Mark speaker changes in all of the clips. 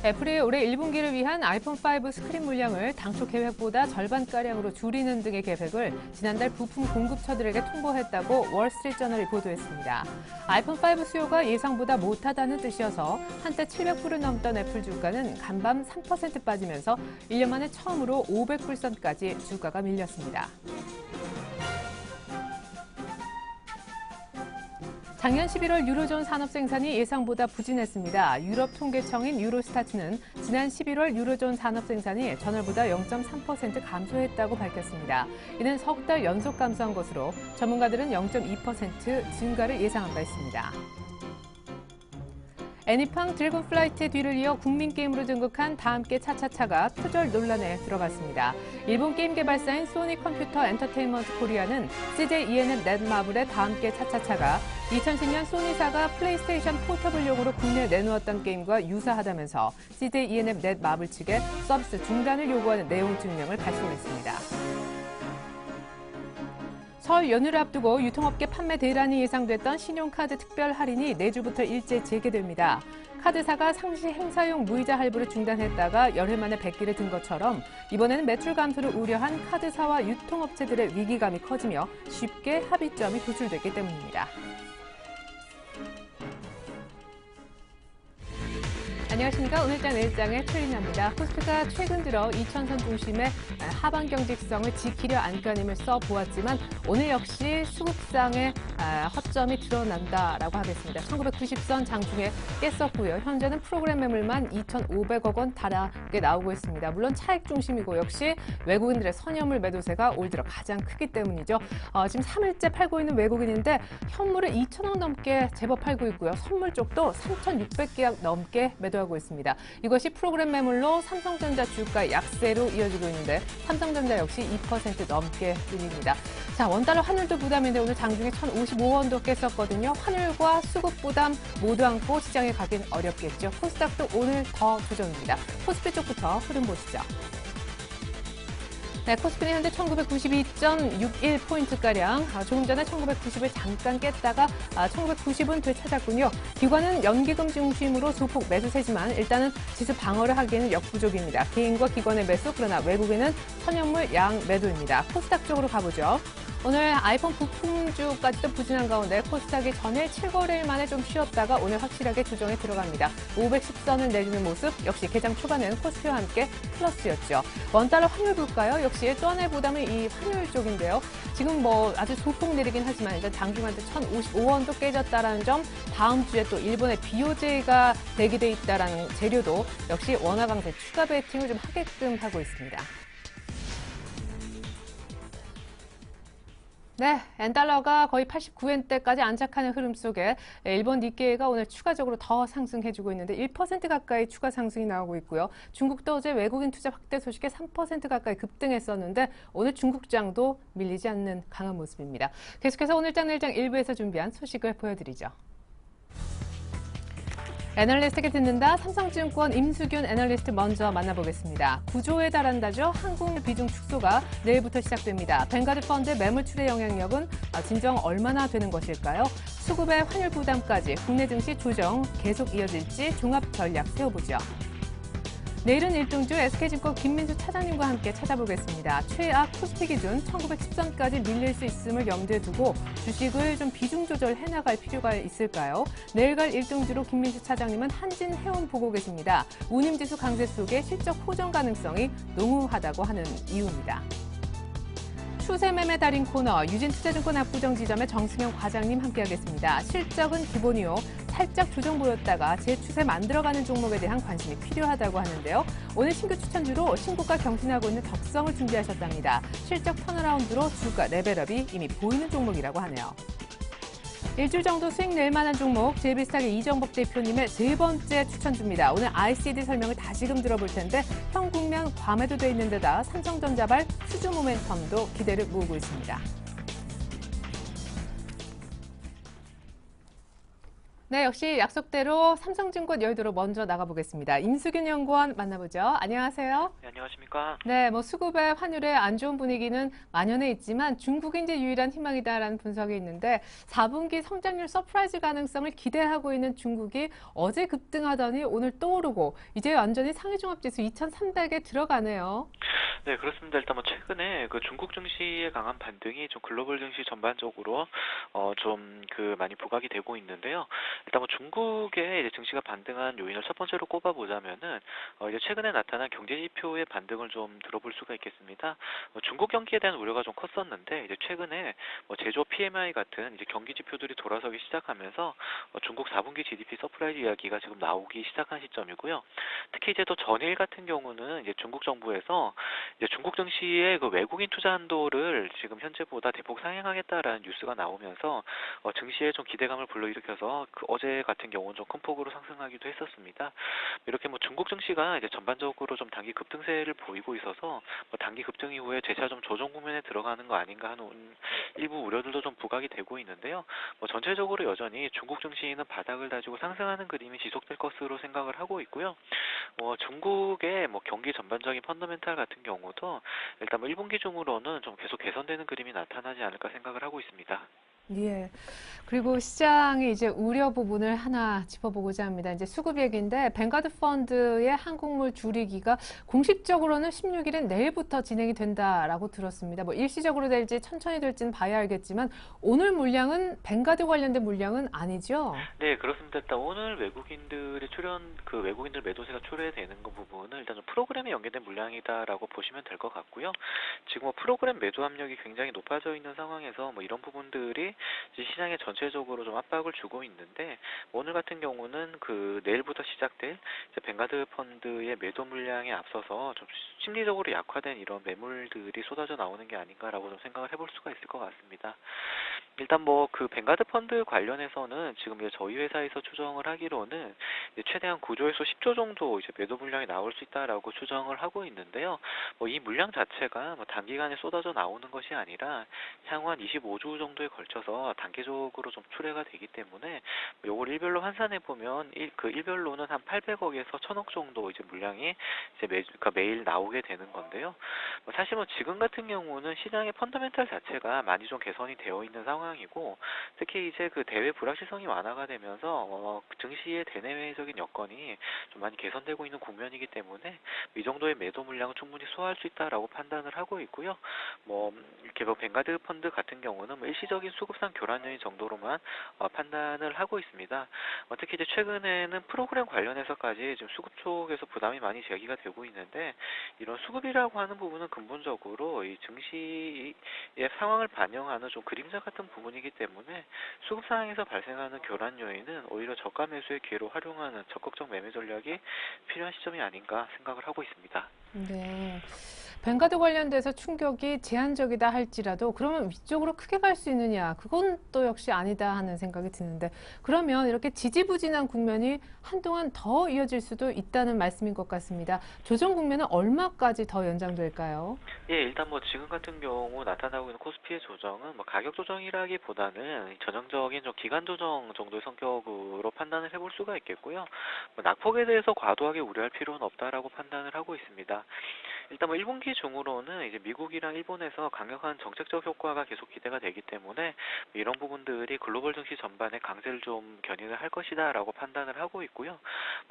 Speaker 1: 애플이 올해 1분기를 위한 아이폰 5 스크린 물량을 당초 계획보다 절반가량으로 줄이는 등의 계획을 지난달 부품 공급처들에게 통보했다고 월스트리트저널이 보도했습니다. 아이폰 5 수요가 예상보다 못하다는 뜻이어서 한때 700불을 넘던 애플 주가는 간밤 3% 빠지면서 1년 만에 처음으로 500불 선까지 주가가 밀렸습니다. 작년 11월 유로존 산업 생산이 예상보다 부진했습니다. 유럽 통계청인 유로스타트는 지난 11월 유로존 산업 생산이 전월보다 0.3% 감소했다고 밝혔습니다. 이는 석 달 연속 감소한 것으로 전문가들은 0.2% 증가를 예상한 바 있습니다. 애니팡 드래곤플라이트의 뒤를 이어 국민게임으로 등극한 다함께 차차차가 표절 논란에 들어갔습니다. 일본 게임 개발사인 소니 컴퓨터 엔터테인먼트 코리아는 CJ E&M 넷마블의 다함께 차차차가 2010년 소니사가 플레이스테이션 포터블용으로 국내에 내놓았던 게임과 유사하다면서 CJ E&M 넷마블 측에 서비스 중단을 요구하는 내용 증명을 발송했습니다. 설 연휴를 앞두고 유통업계 판매 대란이 예상됐던 신용카드 특별 할인이 내주부터 일제 재개됩니다. 카드사가 상시 행사용 무이자 할부를 중단했다가 열흘 만에 백기를 든 것처럼 이번에는 매출 감소를 우려한 카드사와 유통업체들의 위기감이 커지며 쉽게 합의점이 도출됐기 때문입니다. 안녕하십니까. 오늘장 내일장의 최린아입니다. 코스피가 최근 들어 2000선 중심의 하방 경직성을 지키려 안간힘을 써보았지만 오늘 역시 수급상의 허점이 드러난다라고 하겠습니다. 1990선 장중에 깼었고요. 현재는 프로그램 매물만 2,500억 원 달하게 나오고 있습니다. 물론 차익 중심이고 역시 외국인들의 선여물 매도세가 올 들어 가장 크기 때문이죠. 지금 3일째 팔고 있는 외국인인데 현물을 2,000억 넘게 제법 팔고 있고요. 선물 쪽도 3,600계약 넘게 매도하고 있습니다. 이것이 프로그램 매물로 삼성전자 주가 약세로 이어지고 있는데 삼성전자 역시 2% 넘게 밀립니다. 자, 원달러 환율도 부담인데 오늘 장중에 1,055원도 깼었거든요. 환율과 수급 부담 모두 안고 시장에 가긴 어렵겠죠. 코스닥도 오늘 더 조정입니다. 코스피 쪽부터 흐름 보시죠. 네, 코스피는 현재 1992.61포인트가량, 조금 전에 1990을 잠깐 깼다가 1990은 되찾았군요. 기관은 연기금 중심으로 소폭 매수세지만 일단은 지수 방어를 하기에는 역부족입니다. 개인과 기관의 매수, 그러나 외국인은 선현물 양 매도입니다. 코스닥 쪽으로 가보죠. 오늘 아이폰 부품주까지도 부진한 가운데 코스닥이 전일 7거래일 만에 좀 쉬었다가 오늘 확실하게 조정에 들어갑니다. 510선을 내주는 모습, 역시 개장 초반은 코스피와 함께 플러스였죠. 원달러 환율 볼까요? 역시 또 하나의 부담은 이 환율 쪽인데요. 지금 아주 소폭 내리긴 하지만 일단 장중한테 1,055원도 깨졌다라는 점, 다음 주에 또 일본의 BOJ가 대기돼 있다라는 재료도 역시 원화 강세 추가 베팅을 좀 하게끔 하고 있습니다. 네, 엔달러가 거의 89엔대까지 안착하는 흐름 속에 일본 니케이가 오늘 추가적으로 더 상승해주고 있는데 1% 가까이 추가 상승이 나오고 있고요. 중국도 어제 외국인 투자 확대 소식에 3% 가까이 급등했었는데 오늘 중국장도 밀리지 않는 강한 모습입니다. 계속해서 오늘장 내일장 일부에서 준비한 소식을 보여드리죠. 애널리스트에게 듣는다. 삼성증권 임수균 애널리스트 먼저 만나보겠습니다. 9조에 달한다죠. 한국 비중 축소가 내일부터 시작됩니다. 뱅가드 펀드의 매물출의 영향력은 진정 얼마나 되는 것일까요? 수급의 환율 부담까지 국내 증시 조정 계속 이어질지 종합 전략 세워보죠. 내일은 일등주 SK증권 김민수 차장님과 함께 찾아보겠습니다. 최악 코스피 기준 1910선까지 밀릴 수 있음을 염두에 두고 주식을 좀 비중 조절해 나갈 필요가 있을까요? 내일 갈 일등주로 김민수 차장님은 한진해운 보고 계십니다. 운임지수 강세 속에 실적 호전 가능성이 농후하다고 하는 이유입니다. 추세 매매 달인 코너 유진투자증권 압구정 지점의 정승영 과장님 함께하겠습니다. 실적은 기본이요. 살짝 조정 보였다가 재추세 만들어가는 종목에 대한 관심이 필요하다고 하는데요. 오늘 신규 추천주로 신고가 경신하고 있는 덕성을 준비하셨답니다. 실적 턴어라운드로 주가 레벨업이 이미 보이는 종목이라고 하네요. 일주일 정도 수익 낼 만한 종목, 제일 비슷하게 이정복 대표님의 세 번째 추천주입니다. 오늘 ICD 설명을 다시금 들어볼 텐데 현국면 과매도돼 있는 데다 삼성전자발 수주 모멘텀도 기대를 모으고 있습니다. 네, 역시 약속대로 삼성증권 여의도로 먼저 나가보겠습니다. 임수균 연구원 만나보죠. 안녕하세요.
Speaker 2: 네, 안녕하십니까?
Speaker 1: 네, 수급의 환율의 안 좋은 분위기는 만연해 있지만 중국이 이제 유일한 희망이다라는 분석이 있는데 4분기 성장률 서프라이즈 가능성을 기대하고 있는 중국이 어제 급등하더니 오늘 또 오르고 이제 완전히 상해종합지수 2003dak에 들어가네요.
Speaker 2: 네, 그렇습니다. 일단 최근에 그 중국 증시의 강한 반등이 좀 글로벌 증시 전반적으로 좀 많이 부각이 되고 있는데요. 일단 중국의 이제 증시가 반등한 요인을 첫 번째로 꼽아보자면은 이제 최근에 나타난 경제 지표의 반등을 좀 들어볼 수가 있겠습니다. 중국 경기에 대한 우려가 좀 컸었는데 이제 최근에 제조업 PMI 같은 이제 경기 지표들이 돌아서기 시작하면서 중국 4분기 GDP 서프라이즈 이야기가 지금 나오기 시작한 시점이고요. 특히 이제 또 전일 같은 경우는 이제 중국 정부에서 이제 중국 증시의 그 외국인 투자 한도를 지금 현재보다 대폭 상향하겠다라는 뉴스가 나오면서 증시에 좀 기대감을 불러일으켜서 그 어제 같은 경우는 좀 큰 폭으로 상승하기도 했었습니다. 이렇게 중국 증시가 이제 전반적으로 좀 단기 급등세를 보이고 있어서 단기 급등 이후에 재차 좀 조정 국면에 들어가는 거 아닌가 하는 일부 우려들도 좀 부각이 되고 있는데요. 전체적으로 여전히 중국 증시는 바닥을 다지고 상승하는 그림이 지속될 것으로 생각을 하고 있고요. 중국의 경기 전반적인 펀더멘탈 같은 경우도 일단 1분기 중으로는 좀 계속 개선되는 그림이 나타나지 않을까 생각을 하고 있습니다.
Speaker 1: 예. 그리고 시장의 이제 우려 부분을 하나 짚어보고자 합니다. 이제 수급 얘기인데 뱅가드 펀드의 한국물 줄이기가 공식적으로는 16일은 내일부터 진행이 된다라고 들었습니다. 일시적으로 될지 천천히 될지는 봐야 알겠지만 오늘 물량은 뱅가드 관련된 물량은 아니죠?
Speaker 2: 네, 그렇습니다. 일단 오늘 외국인들 매도세가 초래되는 그 부분은 일단 좀 프로그램에 연계된 물량이다라고 보시면 될 것 같고요. 지금 프로그램 매도 압력이 굉장히 높아져 있는 상황에서 이런 부분들이 이제 시장에 전체적으로 좀 압박을 주고 있는데 오늘 같은 경우는 내일부터 시작될 이제 뱅가드 펀드의 매도 물량에 앞서서 좀 심리적으로 약화된 이런 매물들이 쏟아져 나오는 게 아닌가라고 좀 생각을 해볼 수가 있을 것 같습니다. 일단 뱅가드 펀드 관련해서는 지금 이제 저희 회사에서 추정을 하기로는 이제 최대한 9조에서 10조 정도 이제 매도 물량이 나올 수 있다라고 추정을 하고 있는데요. 이 물량 자체가 단기간에 쏟아져 나오는 것이 아니라 향후 한 25주 정도에 걸쳐서 단계적으로 좀 출회가 되기 때문에 요걸 일별로 환산해 보면 일별로는 한 800억에서 1000억 정도 이제 물량이 이제 그러니까 매일 나오게 되는 건데요. 사실 지금 같은 경우는 시장의 펀더멘탈 자체가 많이 좀 개선이 되어 있는 상황이고 특히 이제 대외 불확실성이 완화가 되면서 증시의 대내외적인 여건이 좀 많이 개선되고 있는 국면이기 때문에 이 정도의 매도 물량은 충분히 소화할 수 있다라고 판단을 하고 있고요. 이렇게 뱅가드 펀드 같은 경우는 일시적인 수급상 교란 요인 정도로만 판단을 하고 있습니다. 특히 이제 최근에는 프로그램 관련해서까지 지금 수급 쪽에서 부담이 많이 제기가 되고 있는데 이런 수급이라고 하는 부분은 근본적으로 이 증시의 상황을 반영하는 좀 그림자 같은 부분이기 때문에 수급 상황에서 발생하는 교란 요인은 오히려 저가 매수의 기회로 활용하는 적극적 매매 전략이 필요한 시점이 아닌가 생각을 하고 있습니다.
Speaker 1: 네. 뱅가드 관련돼서 충격이 제한적이다 할지라도 그러면 위쪽으로 크게 갈 수 있느냐? 그건 또 역시 아니다 하는 생각이 드는데 그러면 이렇게 지지부진한 국면이 한동안 더 이어질 수도 있다는 말씀인 것 같습니다. 조정 국면은 얼마까지 더 연장될까요?
Speaker 2: 예, 일단 지금 같은 경우 나타나고 있는 코스피의 조정은 가격 조정이라기보다는 전형적인 좀 기간 조정 정도의 성격으로 판단을 해볼 수가 있겠고요. 낙폭에 대해서 과도하게 우려할 필요는 없다라고 판단을 하고 있습니다. 일단 1분기 중으로는 이제 미국이랑 일본에서 강력한 정책적 효과가 계속 기대가 되기 때문에 이런 부분들이 글로벌 증시 전반에 강세를 좀 견인을 할 것이다라고 판단을 하고 있고요.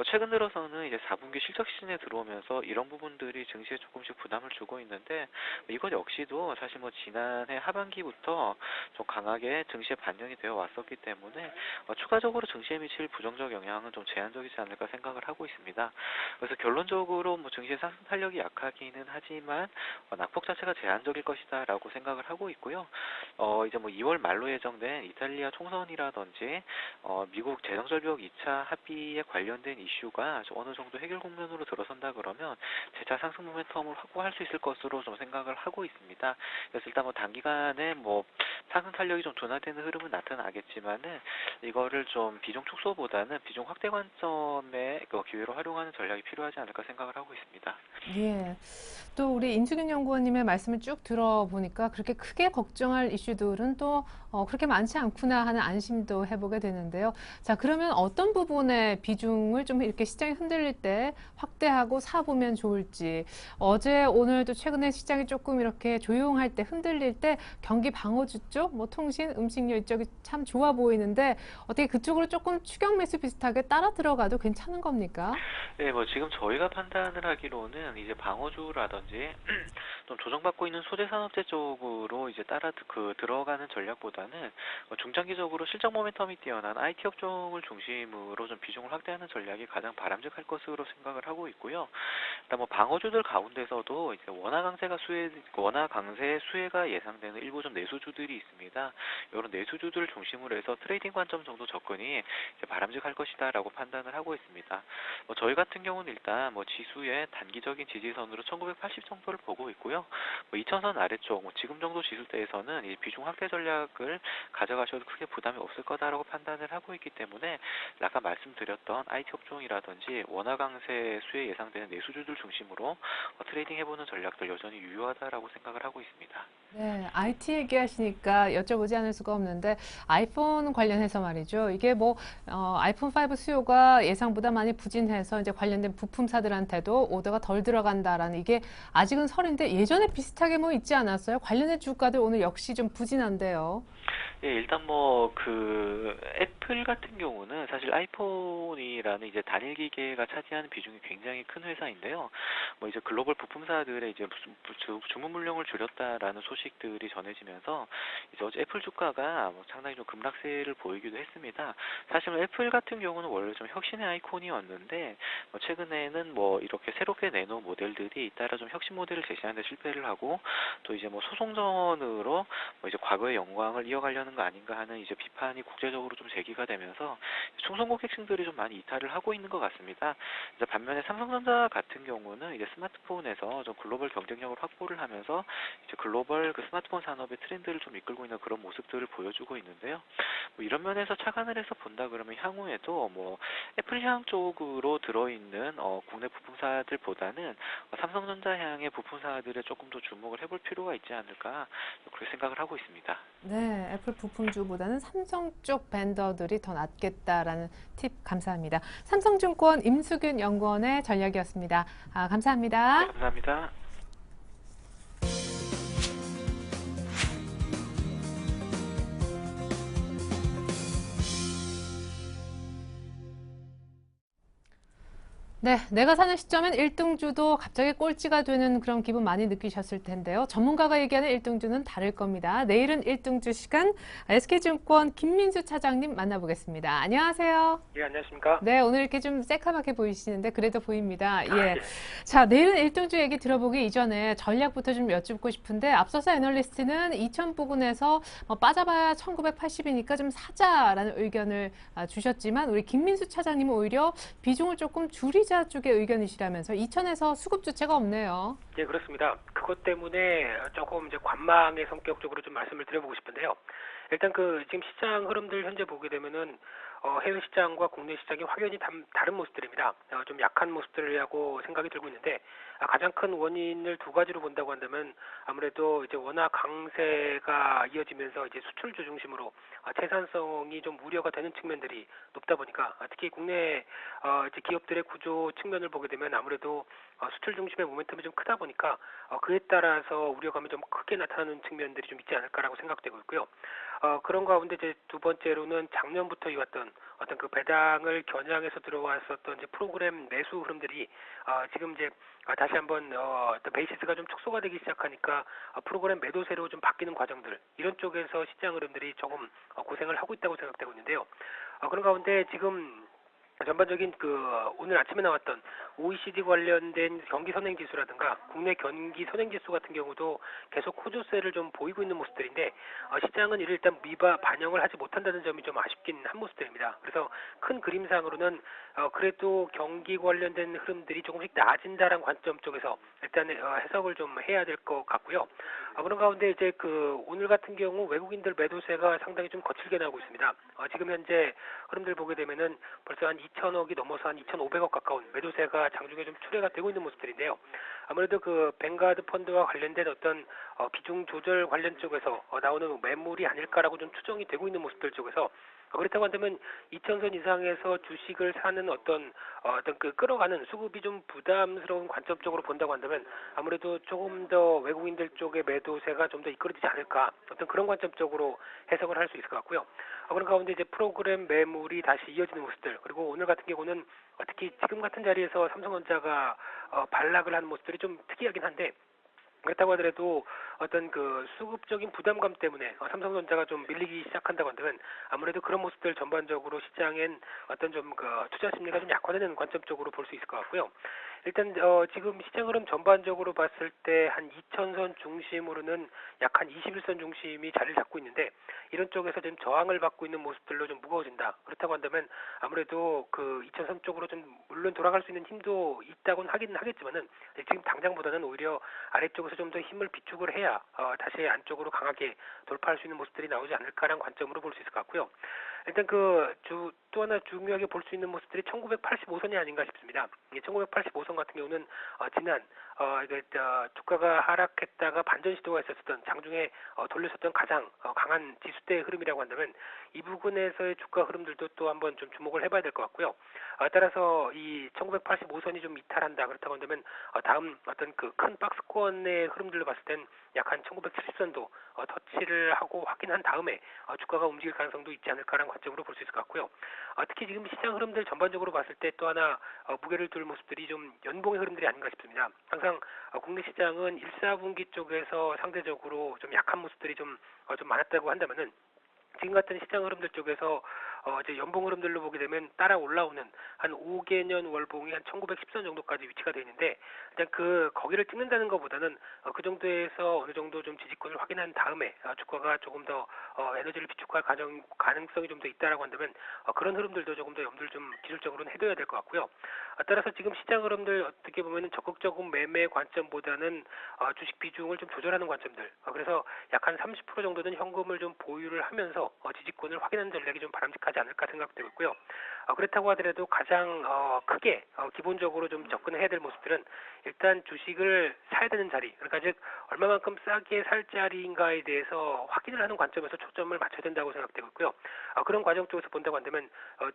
Speaker 2: 최근 들어서는 이제 4분기 실적 시즌에 들어오면서 이런 부분들이 증시에 조금씩 부담을 주고 있는데 이것 역시도 사실 지난해 하반기부터 좀 강하게 증시에 반영이 되어 왔었기 때문에 추가적으로 증시에 미칠 부정적 영향은 좀 제한적이지 않을까 생각을 하고 있습니다. 그래서 결론적으로 증시의 상승 탄력이 약하기는 하지만 낙폭 자체가 제한적일 것이다라고 생각을 하고 있고요. 이제 2월 말로 예정된 이탈리아 총선이라든지 미국 재정절벽 2차 합의에 관련된 이슈가 어느 정도 해결 국면으로 들어선다 그러면 재차 상승 모멘텀을 확보할 수 있을 것으로 좀 생각을 하고 있습니다. 그래서 일단 단기간에 상승 탄력이 좀 둔화되는 흐름은 나타나겠지만은 이거를 좀 비중 축소보다는 비중 확대 관점의 기회로 활용하는 전략이 필요하지 않을까 생각을 하고 있습니다.
Speaker 1: 예. 또 우리 임수균 연구원님의 말씀을 쭉 들어보니까 그렇게 크게 걱정할 이슈들은 또 그렇게 많지 않구나 하는 안심도 해보게 되는데요. 자, 그러면 어떤 부분의 비중을 좀 이렇게 시장이 흔들릴 때 확대하고 사보면 좋을지. 어제 오늘도 최근에 시장이 조금 이렇게 조용할 때 흔들릴 때 경기 방어주 쪽, 뭐 통신, 음식료 이쪽이 참 좋아 보이는데 어떻게 그쪽으로 조금 추격 매수 비슷하게 따라 들어가도 괜찮은 겁니까?
Speaker 2: 네, 뭐 지금 저희가 판단을 하기로는 이제 방어주라든지 좀 조정받고 있는 소재 산업재 쪽으로 이제 들어가는 전략보다는 중장기적으로 실적 모멘텀이 뛰어난 IT 업종을 중심으로 좀 비중을 확대하는 전략이 가장 바람직할 것으로 생각을 하고 있고요. 일단 뭐 방어주들 가운데서도 이제 원화 강세 수혜가 예상되는 일부 좀 내수주들이 있습니다. 이런 내수주들을 중심으로 해서 트레이딩 관점 정도 접근이 이제 바람직할 것이다라고 판단을 하고 있습니다. 저희 같은 경우는 일단 뭐 지수의 단기적인 지지선으로 1980 정도를 보고 있고요. 2000선 아래쪽, 지금 정도 지수대에서는 이 비중 확대 전략을 가져가셔도 크게 부담이 없을 거다라고 판단을 하고 있기 때문에 아까 말씀드렸던 IT 업종이라든지 원화 강세 수혜 예상되는 내수주들 중심으로 트레이딩 해보는 전략들 여전히 유효하다라고 생각을 하고 있습니다.
Speaker 1: 네, IT 얘기하시니까 여쭤보지 않을 수가 없는데 아이폰 관련해서 말이죠. 이게 뭐 아이폰 5 수요가 예상보다 많이 부진해서 이제 관련된 부품사들한테도 오더가 덜 들어간다라는 이게 아직은 설인데 예전에 비슷하게 뭐 있지 않았어요? 관련된 주가들 오늘 역시 좀 부진한데요.
Speaker 2: 예, 일단 애플 같은 경우는 사실 아이폰이라는 이제 단일 기계가 차지하는 비중이 굉장히 큰 회사인데요. 이제 글로벌 부품사들의 이제 무슨 주문 물량을 줄였다라는 소식들이 전해지면서 이제 어제 애플 주가가 상당히 좀 급락세를 보이기도 했습니다. 사실 애플 같은 경우는 원래 좀 혁신의 아이콘이었는데 최근에는 이렇게 새롭게 내놓은 모델들이 잇따라 좀 혁신 모델을 제시하는 데 실패를 하고 또 이제 소송전으로 이제 과거의 영광을 이어가려는 거 아닌가 하는 이제 비판이 국제적으로 좀 제기가 되면서 충성 고객층들이 좀 많이 이탈을 하고 있는 것 같습니다. 이제 반면에 삼성전자 같은 경우는 이제 스마트폰에서 좀 글로벌 경쟁력을 확보를 하면서 이제 글로벌 그 스마트폰 산업의 트렌드를 좀 이끌고 있는 그런 모습들을 보여주고 있는데요. 이런 면에서 착안을 해서 본다 그러면 향후에도 애플향 쪽으로 들어있는 국내 부품사들보다는 삼성전자 향의 부품사들에 조금 더 주목을 해볼 필요가 있지 않을까 그렇게 생각을 하고 있습니다.
Speaker 1: 네, 애플 부품주보다는 삼성 쪽 벤더들이 더 낫겠다라는 팁 감사합니다. 삼성증권 임수균 연구원의 전략이었습니다. 감사합니다.
Speaker 2: 네, 감사합니다.
Speaker 1: 네, 내가 사는 시점엔 1등주도 갑자기 꼴찌가 되는 그런 기분 많이 느끼셨을 텐데요. 전문가가 얘기하는 1등주는 다를 겁니다. 내일은 1등주 시간 SK증권 김민수 차장님 만나보겠습니다. 안녕하세요.
Speaker 3: 예, 안녕하십니까?
Speaker 1: 네, 오늘 이렇게 좀 새카맣게 보이시는데 그래도 보입니다. 예.
Speaker 3: 예.
Speaker 1: 자, 내일은 1등주 얘기 들어보기 이전에 전략부터 좀 여쭙고 싶은데 앞서서 애널리스트는 2000 부근에서 빠져봐야 1980이니까 좀 사자라는 의견을 주셨지만 우리 김민수 차장님은 오히려 비중을 조금 줄이자 쪽의 의견이시라면서 2000에서 수급 주체가 없네요.
Speaker 3: 예, 그렇습니다. 그것 때문에 조금 이제 관망의 성격적으로 좀 말씀을 드려보고 싶은데요. 일단 지금 시장 흐름들 현재 보게 되면은 해외 시장과 국내 시장이 확연히 다른 모습들입니다. 좀 약한 모습들이라고 생각이 들고 있는데 가장 큰 원인을 두 가지로 본다고 한다면 아무래도 이제 워낙 강세가 이어지면서 이제 수출주 중심으로 생산성이 좀 우려가 되는 측면들이 높다 보니까 특히 국내 이제 기업들의 구조 측면을 보게 되면 아무래도 수출 중심의 모멘텀이 좀 크다 보니까 그에 따라서 우려감이 좀 크게 나타나는 측면들이 좀 있지 않을까라고 생각되고 있고요. 그런 가운데 이제 두 번째로는 작년부터 이어왔던 어떤 그 배당을 겨냥해서 들어왔었던 이제 프로그램 매수 흐름들이 지금 이제 다시 한번 어떤 베이시스가 좀 축소가 되기 시작하니까 프로그램 매도세로 좀 바뀌는 과정들 이런 쪽에서 시장 흐름들이 조금 고생을 하고 있다고 생각되고 있는데요. 그런 가운데 지금 전반적인 오늘 아침에 나왔던 OECD 관련된 경기 선행 지수라든가 국내 경기 선행 지수 같은 경우도 계속 호조세를 좀 보이고 있는 모습들인데 시장은 이를 일단 반영을 하지 못한다는 점이 좀 아쉽긴 한 모습들입니다. 그래서 큰 그림상으로는 그래도 경기 관련된 흐름들이 조금씩 나아진다라는 관점 쪽에서 일단 해석을 좀 해야 될 것 같고요. 그런 가운데 이제 오늘 같은 경우 외국인들 매도세가 상당히 좀 거칠게 나오고 있습니다. 지금 현재 흐름들 보게 되면은 벌써 한 2천억이 넘어서 한 2,500억 가까운 매도세가 장중에 좀 출회가 되고 있는 모습들인데요. 아무래도 그 뱅가드 펀드와 관련된 어떤 비중 조절 관련 쪽에서 나오는 매물이 아닐까라고 좀 추정이 되고 있는 모습들 쪽에서 그렇다고 한다면 2천선 이상에서 주식을 사는 어떤 그 끌어가는 수급이 좀 부담스러운 관점적으로 본다고 한다면 아무래도 조금 더 외국인들 쪽의 매도세가 좀 더 이끌어지지 않을까 어떤 그런 관점적으로 해석을 할 수 있을 것 같고요. 그런 가운데 이제 프로그램 매물이 다시 이어지는 모습들 그리고 오늘 같은 경우는 특히 지금 같은 자리에서 삼성전자가 반락을 하는 모습들이 좀 특이하긴 한데 그렇다고 하더라도 어떤 그 수급적인 부담감 때문에 삼성전자가 좀 밀리기 시작한다고 한다면 아무래도 그런 모습들 전반적으로 시장엔 어떤 좀 그 투자 심리가 좀 약화되는 관점적으로 볼 수 있을 것 같고요. 일단 지금 시장 흐름 전반적으로 봤을 때 한 2천선 중심으로는 약 한 21선 중심이 자리를 잡고 있는데 이런 쪽에서 지금 저항을 받고 있는 모습들로 좀 무거워진다. 그렇다고 한다면 아무래도 그 2천선 쪽으로 좀 물론 돌아갈 수 있는 힘도 있다고는 하긴 하겠지만은 지금 당장보다는 오히려 아래쪽에서 좀 더 힘을 비축을 해야 다시 안쪽으로 강하게 돌파할 수 있는 모습들이 나오지 않을까라는 관점으로 볼 수 있을 것 같고요. 일단 또 하나 중요하게 볼 수 있는 모습들이 1985선이 아닌가 싶습니다. 이 1985선 같은 경우는 지난 주가가 하락했다가 반전 시도가 있었던 장중에 돌렸었던 가장 강한 지수대의 흐름이라고 한다면 이 부분에서의 주가 흐름들도 또 한번 좀 주목을 해봐야 될 것 같고요. 따라서 이 1985선이 좀 이탈한다 그렇다고 한다면 다음 어떤 그 큰 박스권의 흐름들로 봤을 땐 약 한 1970선도 터치를 하고 확인한 다음에 주가가 움직일 가능성도 있지 않을까라는 관점으로 볼 수 있을 것 같고요. 특히 지금 시장 흐름들 전반적으로 봤을 때 또 하나 무게를 둘 모습들이 좀 연봉의 흐름들이 아닌가 싶습니다. 항상 국내 시장은 1, 4분기 쪽에서 상대적으로 좀 약한 모습들이 좀 많았다고 한다면은 지금 같은 시장 흐름들 쪽에서 이제 연봉 흐름들로 보게 되면 따라 올라오는 한 5개년 월봉이 한 1910선 정도까지 위치가 되어 있는데 일단 거기를 찍는다는 것보다는 그 정도에서 어느 정도 좀 지지권을 확인한 다음에 주가가 조금 더 에너지를 비축할 가능성이 좀 더 있다라고 한다면 그런 흐름들도 조금 더 염두를 좀 기술적으로는 해둬야 될 것 같고요. 따라서 지금 시장 흐름들 어떻게 보면은 적극적인 매매 관점보다는 주식 비중을 좀 조절하는 관점들. 그래서 약 한 30% 정도는 현금을 좀 보유를 하면서 지지권을 확인하는 전략이 좀 바람직하지 않을까 생각되고 있고요. 그렇다고 하더라도 가장 크게 기본적으로 좀 접근해야 될 모습들은 일단 주식을 사야 되는 자리, 그러니까 즉 얼마만큼 싸게 살 자리인가에 대해서 확인을 하는 관점에서 초점을 맞춰야 된다고 생각되고 있고요. 그런 과정 쪽에서 본다고 한다면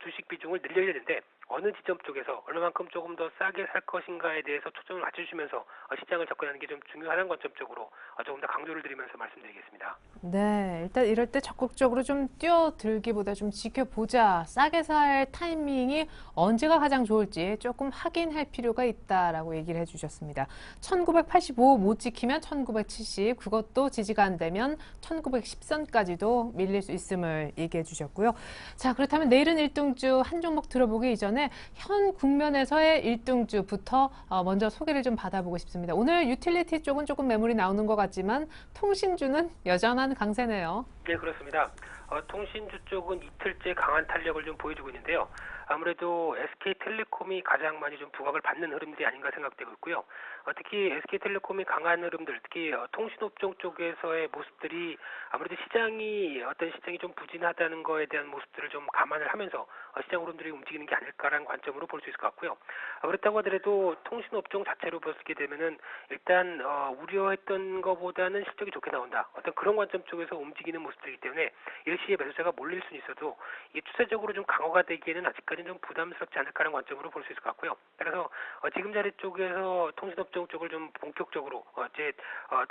Speaker 3: 주식 비중을 늘려야 되는데 어느 지점 쪽에서 얼마만큼 조금 더 싸게 살 것인가에 대해서 초점을 맞춰주시면서 시장을 접근하는 게 좀 중요한 관점적으로 조금 더 강조를 드리면서 말씀드리겠습니다.
Speaker 1: 네, 일단 이럴 때 적극적으로 좀 뛰어들기보다 좀 지켜보자. 싸게 살 타이밍이 언제가 가장 좋을지 조금 확인할 필요가 있다라고 얘기를 해주셨습니다. 1985 못 지키면 1970, 그것도 지지가 안 되면 1910선까지도 밀릴 수 있음을 얘기해 주셨고요. 자, 그렇다면 내일은 1등주 한 종목 들어보기 이전에 현 국면에서의 1등주부터 먼저 소개를 좀 받아보고 싶습니다. 오늘 유틸리티 쪽은 조금 매물이 나오는 것 같지만 통신주는 여전한 강세네요.
Speaker 3: 네, 그렇습니다. 통신주 쪽은 이틀째 강한 탄력을 좀 보여주고 있는데요. 아무래도 SK텔레콤이 가장 많이 좀 부각을 받는 흐름들이 아닌가 생각되고 있고요. 특히 SK텔레콤이 강한 흐름들, 특히 통신업종 쪽에서의 모습들이 아무래도 어떤 시장이 좀 부진하다는 거에 대한 모습들을 좀 감안을 하면서 시장 흐름들이 움직이는 게 아닐까라는 관점으로 볼 수 있을 것 같고요. 그렇다고 하더라도 통신업종 자체로 보게 되면은 일단 우려했던 것보다는 실적이 좋게 나온다. 어떤 그런 관점 쪽에서 움직이는 모습들이기 때문에 일시에 매수세가 몰릴 수는 있어도 이게 추세적으로 좀 강화가 되기에는 아직까지는 좀 부담스럽지 않을까라는 관점으로 볼 수 있을 것 같고요. 그래서 지금 자리 쪽에서 통신업종 쪽을 좀 본격적으로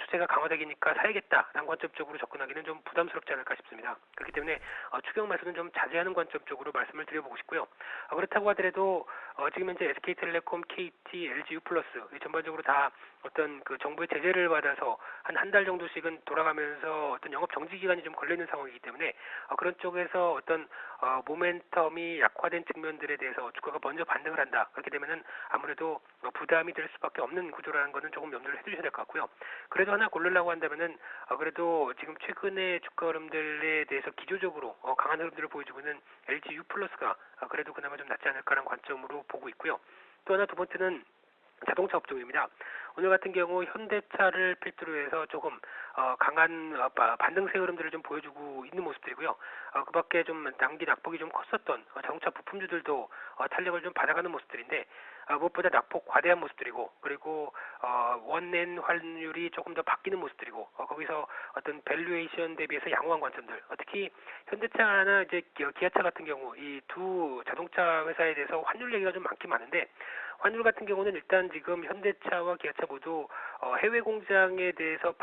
Speaker 3: 추세가 강화되기니까 사야겠다라는 관점 쪽으로 접근하기는 좀 부담스럽지 않을까 싶습니다. 그렇기 때문에 추경 매수는 좀 자제하는 관점 쪽으로 말씀을 드려보고 싶고요. 그렇다고 하더라도 지금 현재 SK텔레콤, KT, LG U+, 전반적으로 다 어떤 그 정부의 제재를 받아서 한 달 정도씩은 돌아가면서 어떤 영업 정지 기간이 좀 걸려 있는 상황이기 때문에 그런 쪽에서 어떤 모멘텀이 약화된 측면들에 대해서 주가가 먼저 반등을 한다. 그렇게 되면은 아무래도 부담이 될 수밖에 없는 구조라는 거는 조금 염두를 해주셔야 될 것 같고요. 그래도 하나 고르려고 한다면은 그래도 지금 최근의 주가 흐름들에 대해서 기조적으로 강한 흐름들을 보여주고 있는 LG U+가 그래도 그나마 좀 낫지 않을까라는 관점으로 보고 있고요. 또 하나 두 번째는 자동차 업종입니다. 오늘 같은 경우 현대차를 필두로 해서 조금 강한 반등세 흐름들을 좀 보여주고 있는 모습들이고요. 그밖에 좀 단기 낙폭이 좀 컸었던 자동차 부품주들도 탄력을 좀 받아가는 모습들인데 무엇보다 낙폭 과대한 모습들이고 그리고 원엔 환율이 조금 더 바뀌는 모습들이고 거기서 어떤 밸류에이션 대비해서 양호한 관점들 특히 현대차나 이제 기아차 같은 경우 이 두 자동차 회사에 대해서 환율 얘기가 좀 많긴 많은데 환율 같은 경우는 일단 지금 현대차와 기아차 모두 해외 공장에 대해서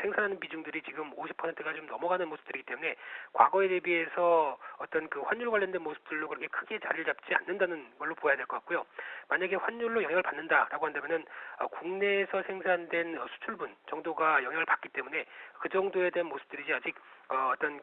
Speaker 3: 생산하는 비중들이 지금 50%가 좀 넘어가는 모습들이기 때문에 과거에 대비해서 어떤 그 환율 관련된 모습들로 그렇게 크게 자리를 잡지 않는다는 걸로 보아야 될 것 같고요. 만약에 환율로 영향을 받는다라고 한다면은 국내에서 생산된 수출분 정도가 영향을 받기 때문에 그 정도에 대한 모습들이지 아직 어떤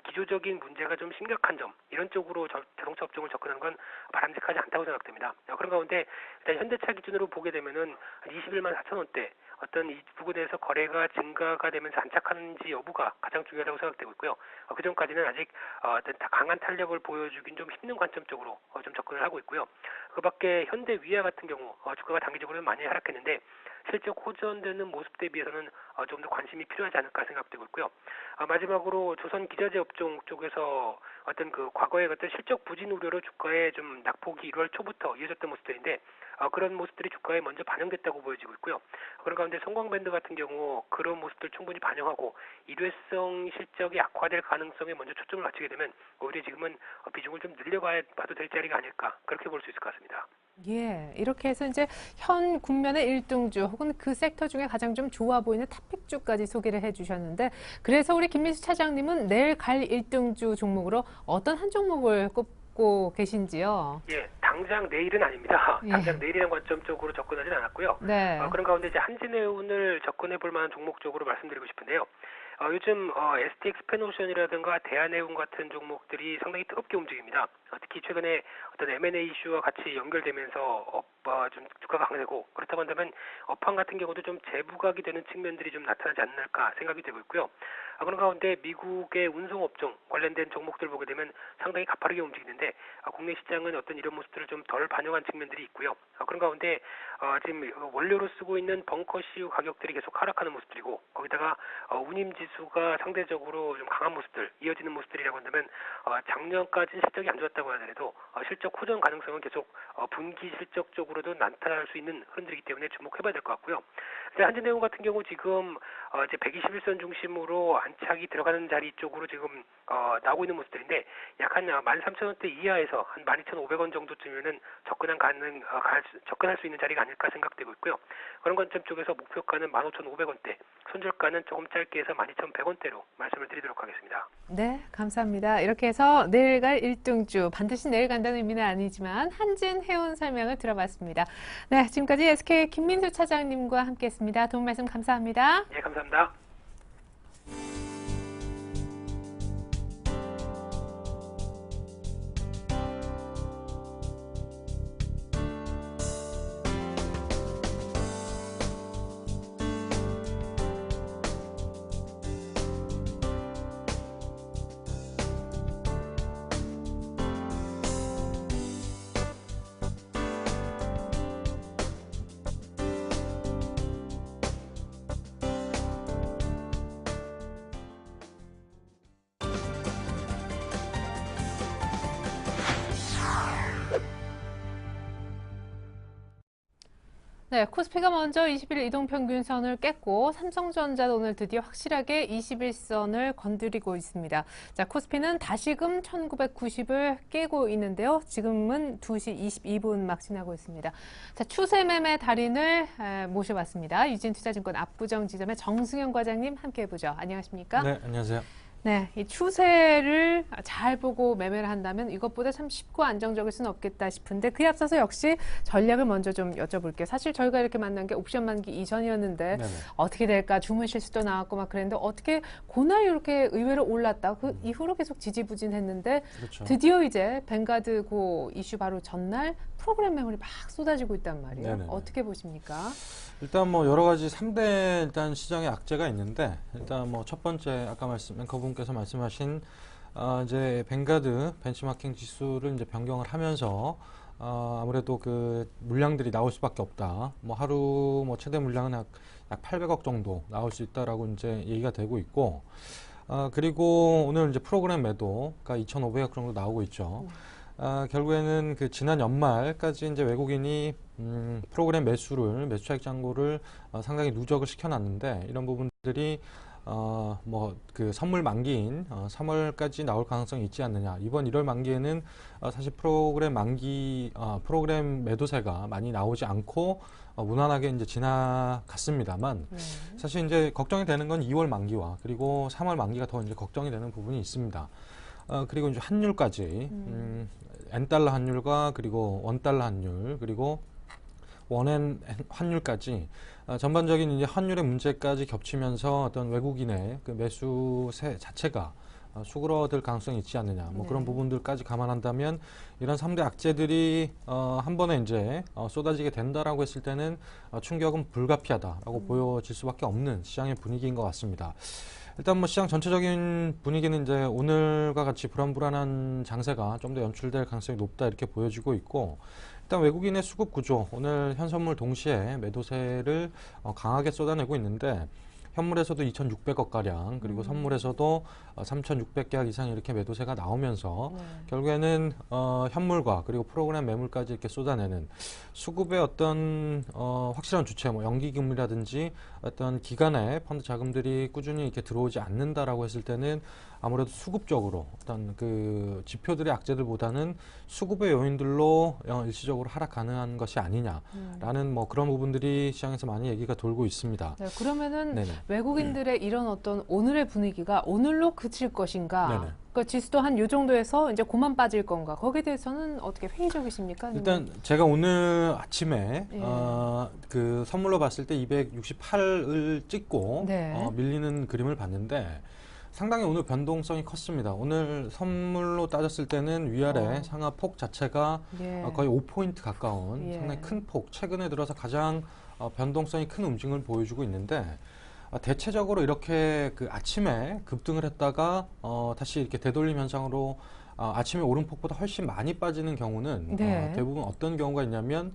Speaker 3: 기조적인 문제가 좀 심각한 점 이런 쪽으로 자동차 업종을 접근하는 건 바람직하지 않다고 생각됩니다. 그런 가운데 일단 현대차 기준으로 보게 되면은 21만 4천 원대 어떤 이 부분에서 거래가 증가가 되면서 안착하는지 여부가 가장 중요하다고 생각되고 있고요. 그 전까지는 아직 어떤 강한 탄력을 보여주긴 좀 힘든 관점 쪽으로 좀 접근을 하고 있고요. 그밖에 현대 위아 같은 경우 주가가 단기적으로 많이 하락했는데 실적 호전되는 모습 대비해서는 좀 더 관심이 필요하지 않을까 생각되고 있고요. 마지막으로 조선 기자재 업종 쪽에서 어떤 그 과거의 어떤 실적 부진 우려로 주가의 좀 낙폭이 1월 초부터 이어졌던 모습들인데 그런 모습들이 주가에 먼저 반영됐다고 보여지고 있고요. 그런 가운데 성광밴드 같은 경우 그런 모습들 충분히 반영하고 일회성 실적이 악화될 가능성에 먼저 초점을 맞추게 되면 오히려 지금은 비중을 좀 늘려봐도 될 자리가 아닐까 그렇게 볼 수 있을 것 같습니다.
Speaker 1: 예, 이렇게 해서 이제 현 국면의 1등주 혹은 그 섹터 중에 가장 좀 좋아 보이는 탑픽주까지 소개를 해주셨는데 그래서 우리 김민수 차장님은 내일 갈 1등주 종목으로 어떤 한 종목을 꼽고 계신지요?
Speaker 3: 예, 당장 내일은 아닙니다.
Speaker 1: 예.
Speaker 3: 당장 내일이라는 관점 쪽으로 접근하지는 않았고요.
Speaker 1: 네.
Speaker 3: 그런 가운데 이제 한진해운을 접근해 볼 만한 종목 쪽으로 말씀드리고 싶은데요. 요즘 STX 페노션이라든가 대한해운 같은 종목들이 상당히 뜨겁게 움직입니다. 특히 최근에 어떤 M&A 이슈와 같이 연결되면서 좀 주가가 강세고 그렇다고 한다면 업황 같은 경우도 좀 재부각이 되는 측면들이 좀 나타나지 않을까 생각이 되고 있고요. 그런 가운데 미국의 운송업종 관련된 종목들 보게 되면 상당히 가파르게 움직이는데 국내 시장은 어떤 이런 모습들을 좀 덜 반영한 측면들이 있고요. 그런 가운데 지금 원료로 쓰고 있는 벙커CU 가격들이 계속 하락하는 모습들이고 거기다가 운임지수가 상대적으로 좀 강한 모습들 이어지는 모습들이라고 한다면 작년까지는 실적이 안 좋았다고 하더라도 실적 호전 가능성은 계속 분기 실적 쪽으로도 나타날 수 있는 흐름들이기 때문에 주목해봐야 될 것 같고요. 한진해운 같은 경우 지금 이제 121선 중심으로 안착이 들어가는 자리 쪽으로 지금 나오고 있는 모습들인데 약 한 13,000원대 이하에서 한 12,500원 정도쯤이면은 접근할 수 있는 자리가 아닐까 생각되고 있고요. 그런 관점 쪽에서 목표가는 15,500원대, 손절가는 조금 짧게 해서 12,100원대로 말씀을 드리도록 하겠습니다.
Speaker 1: 네, 감사합니다. 이렇게 해서 내일 갈 1등주, 반드시 내일 간다는 의미는 아니지만 한진해운 설명을 들어봤습니다. 네, 지금까지 SK 김민수 차장님과 함께했습니다. 도움 말씀 감사합니다.
Speaker 3: 네, 감사합니다.
Speaker 1: 네, 코스피가 먼저 20일 이동평균선을 깼고 삼성전자도 오늘 드디어 확실하게 21선을 건드리고 있습니다. 자, 코스피는 다시금 1990을 깨고 있는데요. 지금은 2시 22분 막 지나고 있습니다. 자, 추세 매매 달인을 모셔봤습니다. 유진투자증권 압구정 지점의 정승현 과장님 함께 해보죠. 안녕하십니까?
Speaker 4: 네, 안녕하세요.
Speaker 1: 네, 이 추세를 잘 보고 매매를 한다면 이것보다 참 쉽고 안정적일 수는 없겠다 싶은데 그에 앞서서 역시 전략을 먼저 좀 여쭤볼게요. 사실 저희가 이렇게 만난 게 옵션 만기 이전이었는데
Speaker 4: 네네.
Speaker 1: 어떻게 될까 주문 실수도 나왔고 막 그랬는데 어떻게 그날 이렇게 의외로 올랐다. 그 이후로 계속 지지부진했는데
Speaker 4: 그렇죠.
Speaker 1: 드디어 이제 뱅가드 고 이슈 바로 전날 프로그램 매물이 막 쏟아지고 있단 말이에요.
Speaker 4: 네네네.
Speaker 1: 어떻게 보십니까?
Speaker 4: 일단 뭐 여러 가지 3대 일단 시장의 악재가 있는데 일단 뭐 첫 번째 아까 앵커분께서 말씀하신 이제 뱅가드 벤치마킹 지수를 이제 변경을 하면서 아무래도 그 물량들이 나올 수밖에 없다. 뭐 하루 뭐 최대 물량은 약 800억 정도 나올 수 있다라고 이제 얘기가 되고 있고, 그리고 오늘 이제 프로그램 매도가 2,500억 정도 나오고 있죠. 결국에는 그 지난 연말까지 이제 외국인이 프로그램 매수 차익 잔고를 상당히 누적을 시켜놨는데, 이런 부분들이 뭐 그 선물 만기인 3월까지 나올 가능성이 있지 않느냐. 이번 1월 만기에는 사실 프로그램 매도세가 많이 나오지 않고 무난하게 이제 지나갔습니다만, 사실 이제 걱정이 되는 건 2월 만기와 그리고 3월 만기가 더 이제 걱정이 되는 부분이 있습니다. 그리고 이제 환율까지 N달러 환율과 그리고 원달러 환율 그리고 원엔 환율까지 전반적인 이제 환율의 문제까지 겹치면서 어떤 외국인의 그 매수세 자체가 수그러들 가능성이 있지 않느냐. 뭐 그런 부분들까지 감안한다면 이런 3대 악재들이 한 번에 이제 쏟아지게 된다라고 했을 때는 충격은 불가피하다라고 보여질 수밖에 없는 시장의 분위기인 것 같습니다. 일단 뭐 시장 전체적인 분위기는 이제 오늘과 같이 불안불안한 장세가 좀 더 연출될 가능성이 높다 이렇게 보여지고 있고, 일단 외국인의 수급 구조, 오늘 현선물 동시에 매도세를 강하게 쏟아내고 있는데, 현물에서도 2,600억 가량, 그리고 선물에서도 3,600계약 이상 이렇게 매도세가 나오면서 결국에는 현물과 그리고 프로그램 매물까지 이렇게 쏟아내는 수급의 어떤 확실한 주체, 뭐 연기금이라든지 어떤 기간에 펀드 자금들이 꾸준히 이렇게 들어오지 않는다라고 했을 때는 아무래도 수급적으로 어떤 그 지표들의 악재들보다는 수급의 요인들로 일시적으로 하락 가능한 것이 아니냐라는 뭐 그런 부분들이 시장에서 많이 얘기가 돌고 있습니다.
Speaker 1: 네, 그러면은
Speaker 4: 네네.
Speaker 1: 외국인들의 이런 어떤 오늘의 분위기가 오늘로 그칠 것인가?
Speaker 4: 네네.
Speaker 1: 그러니까 지수도 한 요 정도에서 이제 그만 빠질 건가? 거기에 대해서는 어떻게 회의적이십니까?
Speaker 4: 일단 제가 오늘 아침에
Speaker 1: 예.
Speaker 4: 그 선물로 봤을 때 268을 찍고
Speaker 1: 네.
Speaker 4: 밀리는 그림을 봤는데 상당히 오늘 변동성이 컸습니다. 오늘 선물로 따졌을 때는 위아래 상하 폭 자체가
Speaker 1: 예.
Speaker 4: 거의 5포인트 가까운
Speaker 1: 예.
Speaker 4: 상당히 큰 폭, 최근에 들어서 가장 변동성이 큰 움직임을 보여주고 있는데, 대체적으로 이렇게 그 아침에 급등을 했다가 다시 이렇게 되돌림 현상으로 아침에 오름폭보다 훨씬 많이 빠지는 경우는
Speaker 1: 네.
Speaker 4: 대부분 어떤 경우가 있냐면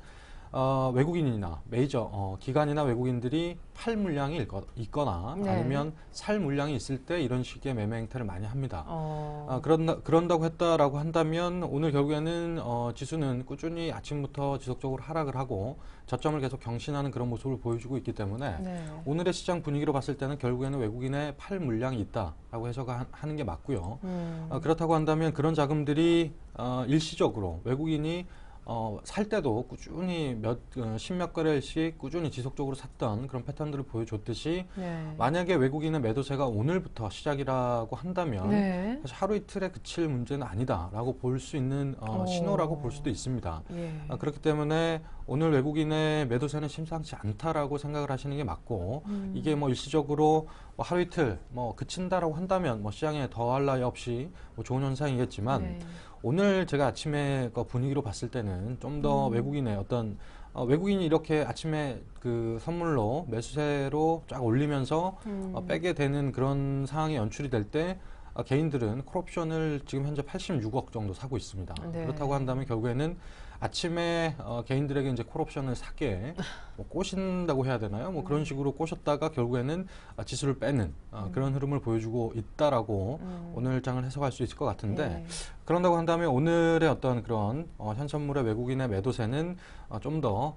Speaker 4: 외국인이나 메이저 기관이나 외국인들이 팔 물량이 있거나
Speaker 1: 네.
Speaker 4: 아니면 살 물량이 있을 때 이런 식의 매매 행태를 많이 합니다.
Speaker 1: 어.
Speaker 4: 그런다고 했다라고 한다면 오늘 결국에는 지수는 꾸준히 아침부터 지속적으로 하락을 하고 저점을 계속 경신하는 그런 모습을 보여주고 있기 때문에
Speaker 1: 네.
Speaker 4: 오늘의 시장 분위기로 봤을 때는 결국에는 외국인의 팔 물량이 있다라고 해석하는 게 맞고요. 그렇다고 한다면 그런 자금들이 일시적으로 외국인이 살 때도 꾸준히 십몇 거래일씩 꾸준히 지속적으로 샀던 그런 패턴들을 보여줬듯이,
Speaker 1: 네.
Speaker 4: 만약에 외국인의 매도세가 오늘부터 시작이라고 한다면
Speaker 1: 네.
Speaker 4: 사실 하루 이틀에 그칠 문제는 아니다라고 볼 수 있는 신호라고 볼 수도 있습니다.
Speaker 1: 예.
Speaker 4: 그렇기 때문에 오늘 외국인의 매도세는 심상치 않다라고 생각을 하시는 게 맞고, 이게 뭐 일시적으로 뭐 하루 이틀 뭐 그친다라고 한다면 뭐 시장에 더할 나위 없이 뭐 좋은 현상이겠지만,
Speaker 1: 네.
Speaker 4: 오늘 제가 아침에 그 분위기로 봤을 때는 좀 더 외국인의 어떤 외국인이 이렇게 아침에 그 선물로 매수세로 쫙 올리면서 빼게 되는 그런 상황이 연출이 될 때 개인들은 콜옵션을 지금 현재 86억 정도 사고 있습니다.
Speaker 1: 네.
Speaker 4: 그렇다고 한다면 결국에는 아침에 개인들에게 이제 콜옵션을 사게 뭐 꼬신다고 해야 되나요? 뭐 그런 식으로 꼬셨다가 결국에는 지수를 빼는 그런 흐름을 보여주고 있다라고 오늘 장을 해석할 수 있을 것 같은데,
Speaker 1: 네.
Speaker 4: 그런다고 한다면 오늘의 어떤 그런 현선물의 외국인의 매도세는 좀 더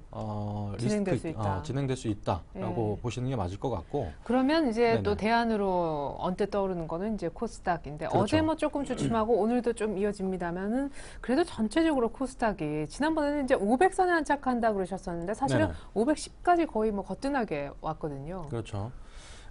Speaker 1: 진행될 수 있다.
Speaker 4: 진행될 수 있다라고
Speaker 1: 예.
Speaker 4: 보시는 게 맞을 것 같고,
Speaker 1: 그러면 이제
Speaker 4: 네네.
Speaker 1: 또 대안으로 언뜻 떠오르는 거는 이제 코스닥인데,
Speaker 4: 그렇죠.
Speaker 1: 어제 뭐 조금 주춤하고 오늘도 좀 이어집니다만은 그래도 전체적으로 코스닥이 지난번에는 이제 500선에 안착한다 그러셨었는데 사실은
Speaker 4: 네네.
Speaker 1: 510까지 거의 뭐 거뜬하게 왔거든요.
Speaker 4: 그렇죠.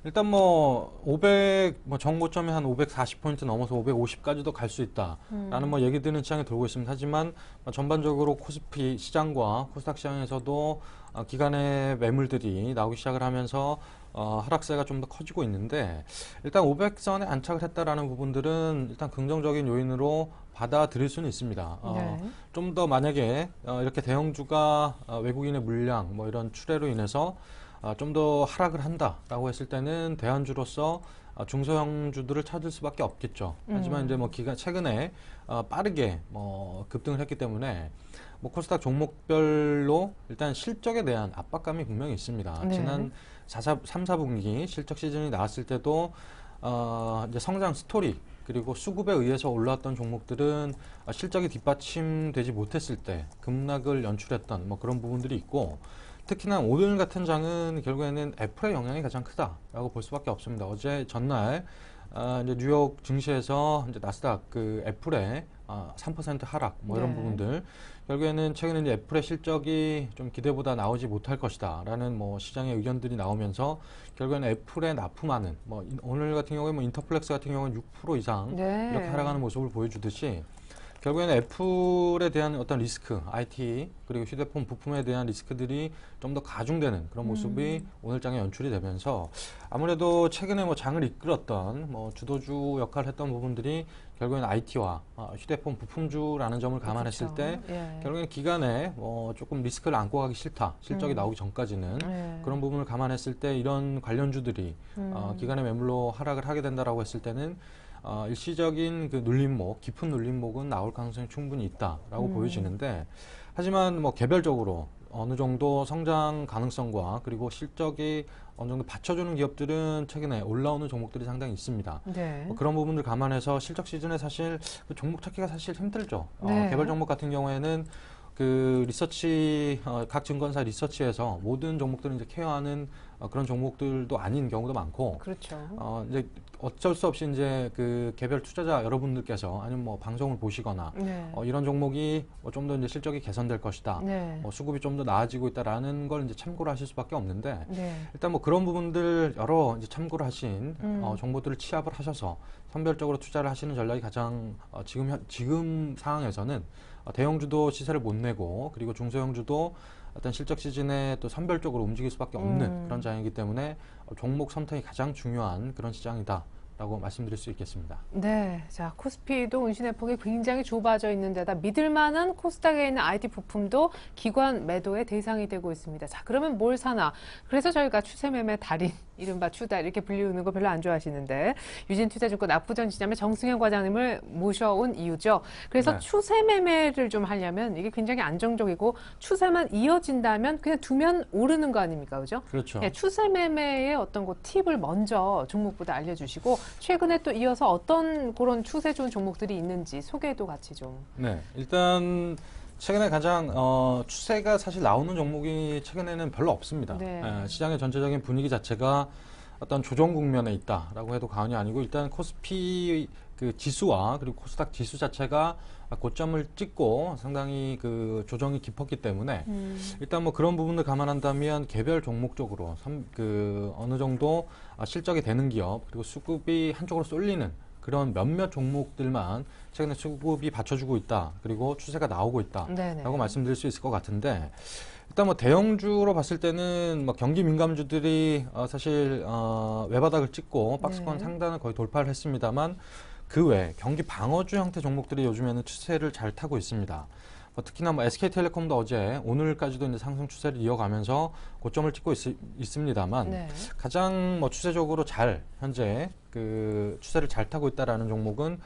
Speaker 4: 일단 뭐 500, 뭐 정고점이 한 540포인트 넘어서 550까지도 갈 수 있다라는 뭐 얘기들은 시장에 돌고 있습니다. 하지만 전반적으로 코스피 시장과 코스닥 시장에서도 기간의 매물들이 나오기 시작을 하면서 하락세가 좀 더 커지고 있는데, 일단 500선에 안착을 했다라는 부분들은 일단 긍정적인 요인으로 받아들일 수는 있습니다.
Speaker 1: 네.
Speaker 4: 좀 더 만약에 이렇게 대형주가 외국인의 물량 뭐 이런 출회로 인해서 좀 더 하락을 한다라고 했을 때는 대안주로서 중소형주들을 찾을 수밖에 없겠죠. 하지만 이제 뭐 최근에 빠르게 급등을 했기 때문에 뭐 코스닥 종목별로 일단 실적에 대한 압박감이 분명히 있습니다.
Speaker 1: 네.
Speaker 4: 지난 3, 4분기 실적 시즌이 나왔을 때도 이제 성장 스토리 그리고 수급에 의해서 올라왔던 종목들은 실적이 뒷받침되지 못했을 때 급락을 연출했던 뭐 그런 부분들이 있고, 특히나 오늘 같은 장은 결국에는 애플의 영향이 가장 크다라고 볼 수밖에 없습니다. 어제 전날 이제 뉴욕 증시에서 이제 나스닥 그 애플의 3% 하락 뭐 이런
Speaker 1: 네.
Speaker 4: 부분들, 결국에는 최근에 이제 애플의 실적이 좀 기대보다 나오지 못할 것이다라는 뭐 시장의 의견들이 나오면서 결국에는 애플에 납품하는 뭐 오늘 같은 경우에 뭐 인터플렉스 같은 경우는 6% 이상
Speaker 1: 네.
Speaker 4: 이렇게 하락하는 모습을 보여주듯이 결국에는 애플에 대한 어떤 리스크, IT 그리고 휴대폰 부품에 대한 리스크들이 좀 더 가중되는 그런 모습이 오늘 장에 연출이 되면서 아무래도 최근에 뭐 장을 이끌었던 뭐 주도주 역할을 했던 부분들이 결국에는 IT와 휴대폰 부품주라는 점을 감안했을
Speaker 1: 그렇죠.
Speaker 4: 때
Speaker 1: 예.
Speaker 4: 결국엔 기간에 조금 리스크를 안고 가기 싫다. 실적이 나오기 전까지는
Speaker 1: 네.
Speaker 4: 그런 부분을 감안했을 때 이런 관련주들이 기간의 매물로 하락을 하게 된다라고 했을 때는 일시적인 그 눌림목, 깊은 눌림목은 나올 가능성이 충분히 있다라고 보여지는데, 하지만 뭐 개별적으로 어느 정도 성장 가능성과 그리고 실적이 어느 정도 받쳐주는 기업들은 최근에 올라오는 종목들이 상당히 있습니다.
Speaker 1: 네.
Speaker 4: 뭐 그런 부분들 감안해서 실적 시즌에 사실 그 종목 찾기가 사실 힘들죠.
Speaker 1: 네.
Speaker 4: 개별 종목 같은 경우에는 그 리서치, 각 증권사 리서치에서 모든 종목들을 이제 케어하는 그런 종목들도 아닌 경우도 많고,
Speaker 1: 그렇죠.
Speaker 4: 이제 어쩔 수 없이 이제 그 개별 투자자 여러분들께서 아니면 뭐 방송을 보시거나
Speaker 1: 네.
Speaker 4: 이런 종목이 좀 더 이제 실적이 개선될 것이다.
Speaker 1: 네.
Speaker 4: 수급이 좀 더 나아지고 있다라는 걸 이제 참고를 하실 수밖에 없는데,
Speaker 1: 네.
Speaker 4: 일단 뭐 그런 부분들 여러 이제 참고를 하신 정보들을 취합을 하셔서 선별적으로 투자를 하시는 전략이 가장 지금 상황에서는 대형주도 시세를 못 내고 그리고 중소형주도 어떤 실적 시즌에 또 선별적으로 움직일 수밖에 없는 그런 장이기 때문에 종목 선택이 가장 중요한 그런 시장이다라고 말씀드릴 수 있겠습니다.
Speaker 1: 네. 자, 코스피도 운신의 폭이 굉장히 좁아져 있는 데다 믿을 만한 코스닥에 있는 IT 부품도 기관 매도의 대상이 되고 있습니다. 자, 그러면 뭘 사나? 그래서 저희가 추세매매 달인, 이른바 추다 이렇게 불리우는 거 별로 안 좋아하시는데 유진투자증권 압구정 지점의 정승현 과장님을 모셔온 이유죠. 그래서
Speaker 4: 네.
Speaker 1: 추세매매를 좀 하려면 이게 굉장히 안정적이고 추세만 이어진다면 그냥 두면 오르는 거 아닙니까? 그죠?
Speaker 4: 그렇죠.
Speaker 1: 네, 추세매매의 어떤 그 팁을 먼저 종목보다 알려주시고 최근에 또 이어서 어떤 그런 추세 좋은 종목들이 있는지 소개도 같이 좀.
Speaker 4: 네, 일단 최근에 가장 추세가 사실 나오는 종목이 최근에는 별로 없습니다.
Speaker 1: 네.
Speaker 4: 시장의 전체적인 분위기 자체가 어떤 조정 국면에 있다라고 해도 과언이 아니고, 일단 코스피 그 지수와 그리고 코스닥 지수 자체가 고점을 찍고 상당히 그 조정이 깊었기 때문에 일단 뭐 그런 부분을 감안한다면 개별 종목적으로 어느 정도 실적이 되는 기업 그리고 수급이 한쪽으로 쏠리는 그런 몇몇 종목들만 최근에 수급이 받쳐주고 있다. 그리고 추세가 나오고
Speaker 1: 네네.
Speaker 4: 있다라고 말씀드릴 수 있을 것 같은데, 일단 뭐 대형주로 봤을 때는 뭐 경기 민감주들이 사실 외바닥을 찍고 박스권
Speaker 1: 네.
Speaker 4: 상단을 거의 돌파를 했습니다만, 그 외 경기 방어주 형태 종목들이 요즘에는 추세를 잘 타고 있습니다. 특히나 뭐 SK텔레콤도 어제 오늘까지도 이제 상승 추세를 이어가면서 고점을 찍고 있습니다만,
Speaker 1: 네.
Speaker 4: 가장 뭐 추세적으로 잘 현재 그 추세를 잘 타고 있다라는 종목은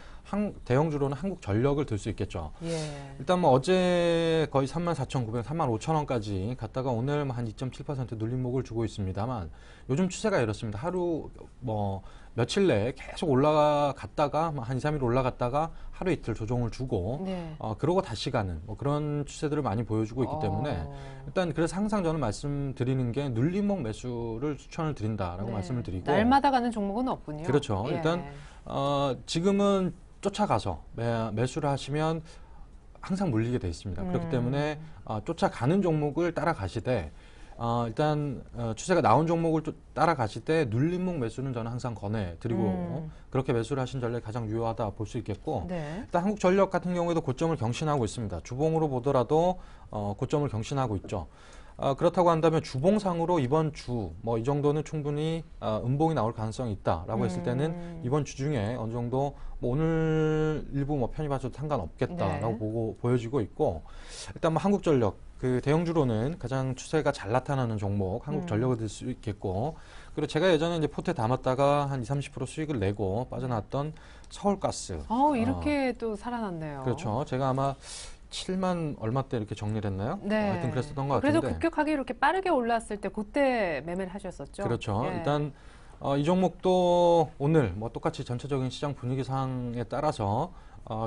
Speaker 4: 대형주로는 한국전력을 들 수 있겠죠.
Speaker 1: 예.
Speaker 4: 일단 뭐 어제 거의 34,900, 35,000원까지 갔다가 오늘 뭐 한 2.7% 눌림목을 주고 있습니다만, 요즘 추세가 이렇습니다. 하루 뭐 며칠 내에 계속 올라갔다가 한 2, 3일 올라갔다가 하루 이틀 조정을 주고
Speaker 1: 네.
Speaker 4: 그러고 다시 가는 뭐 그런 추세들을 많이 보여주고 있기 때문에, 일단 그래서 항상 저는 말씀드리는 게 눌림목 매수를 추천을 드린다라고
Speaker 1: 네.
Speaker 4: 말씀을 드리고,
Speaker 1: 날마다 가는 종목은 없군요.
Speaker 4: 그렇죠.
Speaker 1: 예.
Speaker 4: 일단 지금은 쫓아가서 매수를 하시면 항상 물리게 돼 있습니다. 그렇기 때문에 쫓아가는 종목을 따라가시되 일단 추세가 나온 종목을 따라가실 때 눌림목 매수는 저는 항상 권해드리고 그렇게 매수를 하신 전략이 가장 유효하다 볼 수 있겠고,
Speaker 1: 네.
Speaker 4: 일단 한국전력 같은 경우에도 고점을 경신하고 있습니다. 주봉으로 보더라도 고점을 경신하고 있죠. 그렇다고 한다면 주봉상으로 이번 주 뭐 이 정도는 충분히 음봉이 나올 가능성이 있다라고 했을 때는 이번 주 중에 어느 정도 뭐 오늘 일부 뭐 편입하셔도 상관없겠다라고
Speaker 1: 네.
Speaker 4: 보여지고 있고, 일단 뭐 한국전력 그 대형주로는 가장 추세가 잘 나타나는 종목 한국전력을 들 수 있겠고, 그리고 제가 예전에 이제 포트에 담았다가 한 20-30% 수익을 내고 빠져나왔던 서울가스.
Speaker 1: 이렇게 또 살아났네요.
Speaker 4: 그렇죠. 제가 아마 7만 얼마 때 이렇게 정리를 했나요?
Speaker 1: 네.
Speaker 4: 하여튼 그랬었던 것 같은데.
Speaker 1: 그래서 급격하게 이렇게 빠르게 올랐을 때 그때 매매를 하셨었죠.
Speaker 4: 그렇죠.
Speaker 1: 예.
Speaker 4: 일단 이 종목도 오늘 뭐 똑같이 전체적인 시장 분위기상에 따라서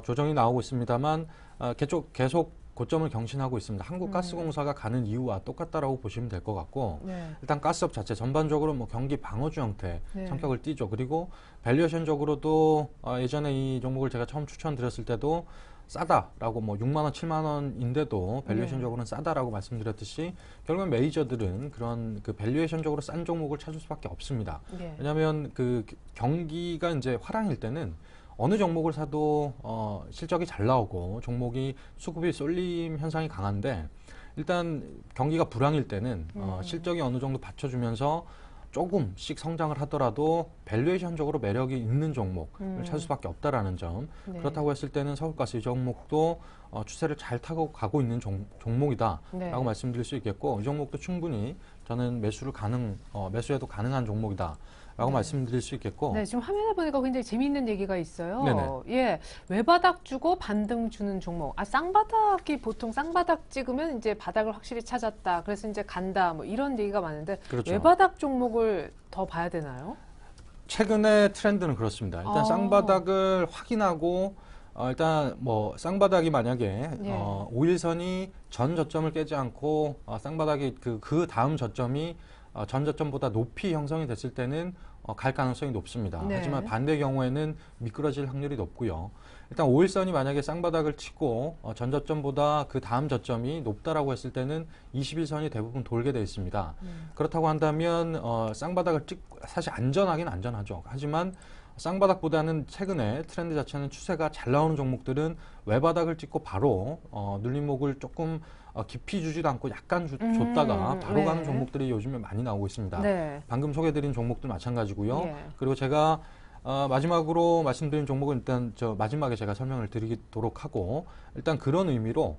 Speaker 4: 조정이 나오고 있습니다만 계속 고점을 경신하고 있습니다. 한국가스공사가 가는 이유와 똑같다라고 보시면 될 것 같고
Speaker 1: 네.
Speaker 4: 일단 가스업 자체 전반적으로 뭐 경기 방어주 형태
Speaker 1: 네.
Speaker 4: 성격을 띠죠. 그리고 밸류에이션적으로도 예전에 이 종목을 제가 처음 추천드렸을 때도 싸다라고 뭐 6만 원, 7만 원인데도 밸류에이션적으로는 싸다라고 말씀드렸듯이 결국엔 메이저들은 그런 그 밸류에이션적으로 싼 종목을 찾을 수밖에 없습니다.
Speaker 1: 예.
Speaker 4: 왜냐하면 그 경기가 이제 화랑일 때는 어느 종목을 사도 실적이 잘 나오고 종목이 수급이 쏠림 현상이 강한데 일단 경기가 불황일 때는 실적이 어느 정도 받쳐주면서 조금씩 성장을 하더라도 밸류에이션적으로 매력이 있는 종목을 찾을 수밖에 없다라는 점.
Speaker 1: 네.
Speaker 4: 그렇다고 했을 때는 서울가스 이 종목도 추세를 잘 타고 가고 있는 종목이다라고
Speaker 1: 네.
Speaker 4: 말씀드릴 수 있겠고 이 종목도 충분히 저는 매수해도 가능한 종목이다라고
Speaker 1: 네.
Speaker 4: 말씀드릴 수 있겠고.
Speaker 1: 네, 지금 화면에 보니까 굉장히 재미있는 얘기가 있어요.
Speaker 4: 네네.
Speaker 1: 예, 외바닥 주고 반등 주는 종목. 쌍바닥이 보통 쌍바닥 찍으면 이제 바닥을 확실히 찾았다. 그래서 이제 간다. 뭐 이런 얘기가 많은데
Speaker 4: 그렇죠.
Speaker 1: 외바닥 종목을 더 봐야 되나요?
Speaker 4: 최근의 트렌드는 그렇습니다. 일단 쌍바닥을 확인하고 일단 뭐 쌍바닥이 만약에
Speaker 1: 예.
Speaker 4: 5일선이 전 저점을 깨지 않고 쌍바닥이 그 다음 저점이 전 저점보다 높이 형성이 됐을 때는 갈 가능성이 높습니다.
Speaker 1: 네.
Speaker 4: 하지만 반대 경우에는 미끄러질 확률이 높고요. 일단 5일선이 만약에 쌍바닥을 치고 전 저점보다 그 다음 저점이 높다라고 했을 때는 21선이 대부분 돌게 되어 있습니다. 그렇다고 한다면 쌍바닥을 사실 안전하긴 안전하죠. 하지만 쌍바닥보다는 최근에 트렌드 자체는 추세가 잘 나오는 종목들은 외바닥을 찍고 바로 눌림목을 조금 깊이 주지도 않고 약간 줬다가 바로
Speaker 1: 네.
Speaker 4: 가는 종목들이 요즘에 많이 나오고 있습니다.
Speaker 1: 네.
Speaker 4: 방금 소개해드린 종목들 마찬가지고요.
Speaker 1: 예.
Speaker 4: 그리고 제가 마지막으로 말씀드린 종목은 일단 마지막에 제가 설명을 드리도록 하고 일단 그런 의미로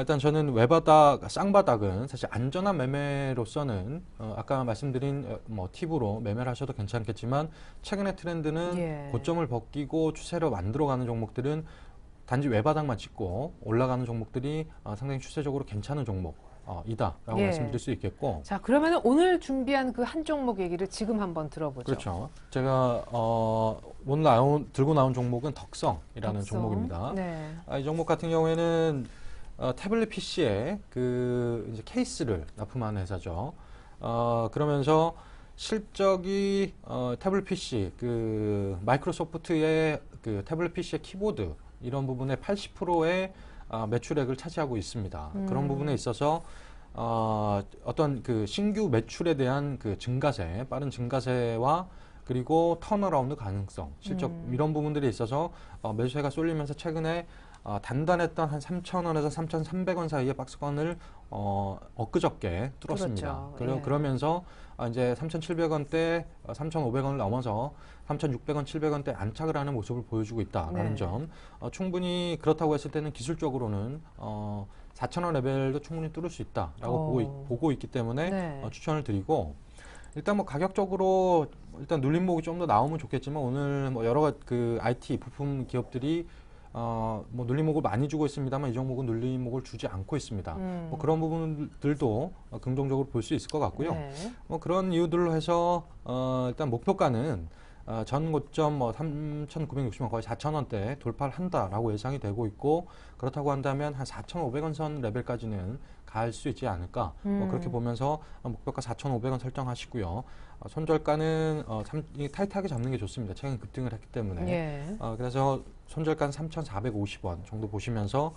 Speaker 4: 일단 저는 외바닥, 쌍바닥은 사실 안전한 매매로서는 아까 말씀드린 뭐 팁으로 매매를 하셔도 괜찮겠지만 최근의 트렌드는
Speaker 1: 예.
Speaker 4: 고점을 벗기고 추세로 만들어가는 종목들은 단지 외바닥만 찍고 올라가는 종목들이 상당히 추세적으로 괜찮은 종목이다라고
Speaker 1: 예.
Speaker 4: 말씀드릴 수 있겠고.
Speaker 1: 자, 그러면 오늘 준비한 그 한 종목 얘기를 지금 한번 들어보죠.
Speaker 4: 그렇죠. 제가 오늘 들고 나온 종목은 덕성이라는 종목입니다.
Speaker 1: 네.
Speaker 4: 이 종목 같은 경우에는 태블릿 PC에 그 이제 케이스를 납품하는 회사죠. 그러면서 실적이 태블릿 PC 그 마이크로소프트의 그 태블릿 PC의 키보드 이런 부분의 80%의 매출액을 차지하고 있습니다. 그런 부분에 있어서 어떤 그 신규 매출에 대한 그 증가세, 빠른 증가세와 그리고 턴어라운드 가능성, 실적 이런 부분들이 있어서 매수세가 쏠리면서 최근에 단단했던 한 3,000원에서 3,300원 사이의 박스권을 엊그저께 뚫었습니다.
Speaker 1: 그렇죠. 예.
Speaker 4: 그러면서 이제 3,700원대, 3,500원을 넘어서 3,600원, 700원대 안착을 하는 모습을 보여주고 있다라는
Speaker 1: 네.
Speaker 4: 점. 충분히 그렇다고 했을 때는 기술적으로는 4,000원 레벨도 충분히 뚫을 수 있다라고 보고 있기 때문에
Speaker 1: 네.
Speaker 4: 추천을 드리고 일단 뭐 가격적으로 일단 눌림목이 좀 더 나오면 좋겠지만 오늘 뭐 여러 가지 그 IT 부품 기업들이 뭐 눌림목을 많이 주고 있습니다만 이 종목은 눌림목을 주지 않고 있습니다. 뭐 그런 부분들도 긍정적으로 볼 수 있을 것 같고요.
Speaker 1: 네.
Speaker 4: 뭐 그런 이유들로 해서 일단 목표가는 전 고점 뭐 3,960원 거의 4,000원대 돌파를 한다라고 예상이 되고 있고 그렇다고 한다면 한 4,500원 선 레벨까지는 갈 수 있지 않을까 뭐 그렇게 보면서 목표가 4,500원 설정하시고요. 손절가는 타이트하게 잡는 게 좋습니다. 최근 급등을 했기 때문에
Speaker 1: 예.
Speaker 4: 그래서 손절가는 3,450원 정도 보시면서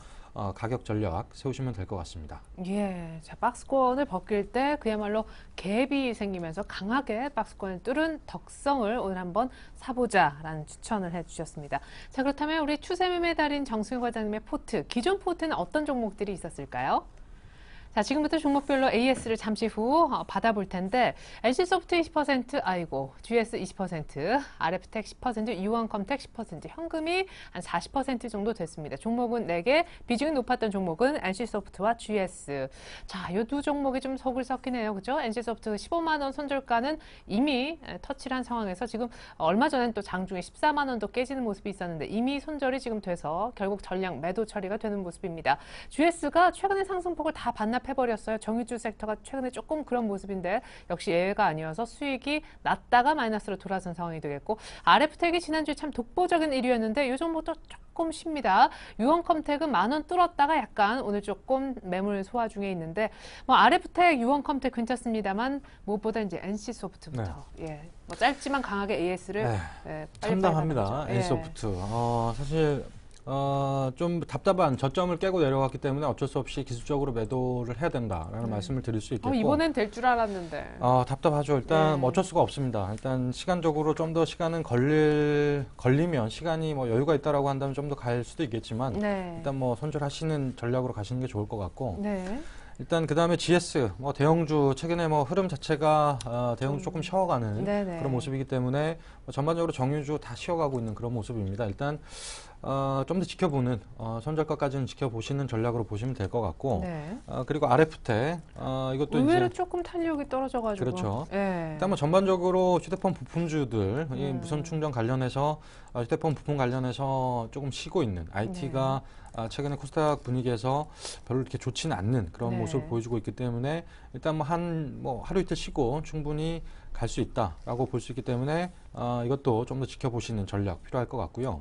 Speaker 4: 가격 전략 세우시면 될 것 같습니다.
Speaker 1: 예, 자 박스권을 벗길 때 그야말로 갭이 생기면서 강하게 박스권을 뚫은 덕성을 오늘 한번 사보자라는 추천을 해주셨습니다. 자 그렇다면 우리 추세매매 달인 정수영 과장님의 포트, 기존 포트는 어떤 종목들이 있었을까요? 자, 지금부터 종목별로 AS를 잠시 후 받아볼 텐데 NC소프트 20%, 아이고, GS 20%, RF텍 10%, 유원컴텍 10%, 현금이 한 40% 정도 됐습니다. 종목은 4개, 비중이 높았던 종목은 NC소프트와 GS. 자, 이 두 종목이 좀 속을 썩히네요. 그죠? NC소프트 15만 원 손절가는 이미 터치를 한 상황에서 지금 얼마 전엔 또 장중에 14만 원도 깨지는 모습이 있었는데 이미 손절이 지금 돼서 결국 전량 매도 처리가 되는 모습입니다. GS가 최근에 상승폭을 다 반납해버렸어요. 정유주 섹터가 최근에 조금 그런 모습인데 역시 예외가 아니어서 수익이 났다가 마이너스로 돌아선 상황이 되겠고 RF텍이 지난주에 참 독보적인 1위였는데 이 종목도 조금 쉽니다. 유원컴텍은 10,000원 뚫었다가 약간 오늘 조금 매물 소화 중에 있는데 뭐 RF텍, 유원컴텍 괜찮습니다만 무엇보다 이제 NC소프트부터 예, 뭐 짧지만 강하게 AS를 빨리
Speaker 4: 참담합니다.
Speaker 1: 예.
Speaker 4: NC소프트. 사실 좀 답답한 저점을 깨고 내려갔기 때문에 어쩔 수 없이 기술적으로 매도를 해야 된다라는 말씀을 드릴 수 있겠고
Speaker 1: 이번엔 될 줄 알았는데
Speaker 4: 답답하죠. 일단 뭐 어쩔 수가 없습니다. 일단 시간적으로 좀 더 시간은 걸리면 시간이 뭐 여유가 있다라고 한다면 좀 더 갈 수도 있겠지만 일단 뭐 손절하시는 전략으로 가시는 게 좋을 것 같고 일단 그 다음에 GS 뭐 대형주 최근에 뭐 흐름 자체가 대형주 조금 쉬어가는 그런 모습이기 때문에 뭐 전반적으로 정유주 다 쉬어가고 있는 그런 모습입니다. 일단 좀 더 지켜보는 손절가까지는 지켜보시는 전략으로 보시면 될 것 같고 그리고 RF텍 이것도
Speaker 1: 의외로
Speaker 4: 이제
Speaker 1: 조금 탄력이 떨어져가지고
Speaker 4: 그렇죠. 일단 뭐 전반적으로 휴대폰 부품주들 이 무선 충전 관련해서 휴대폰 부품 관련해서 조금 쉬고 있는 IT가 최근에 코스닥 분위기에서 별로 이렇게 좋지는 않는 그런 모습을 보여주고 있기 때문에 일단 뭐 하루 이틀 쉬고 충분히 갈 수 있다라고 볼 수 있기 때문에 이것도 좀 더 지켜보시는 전략 필요할 것 같고요.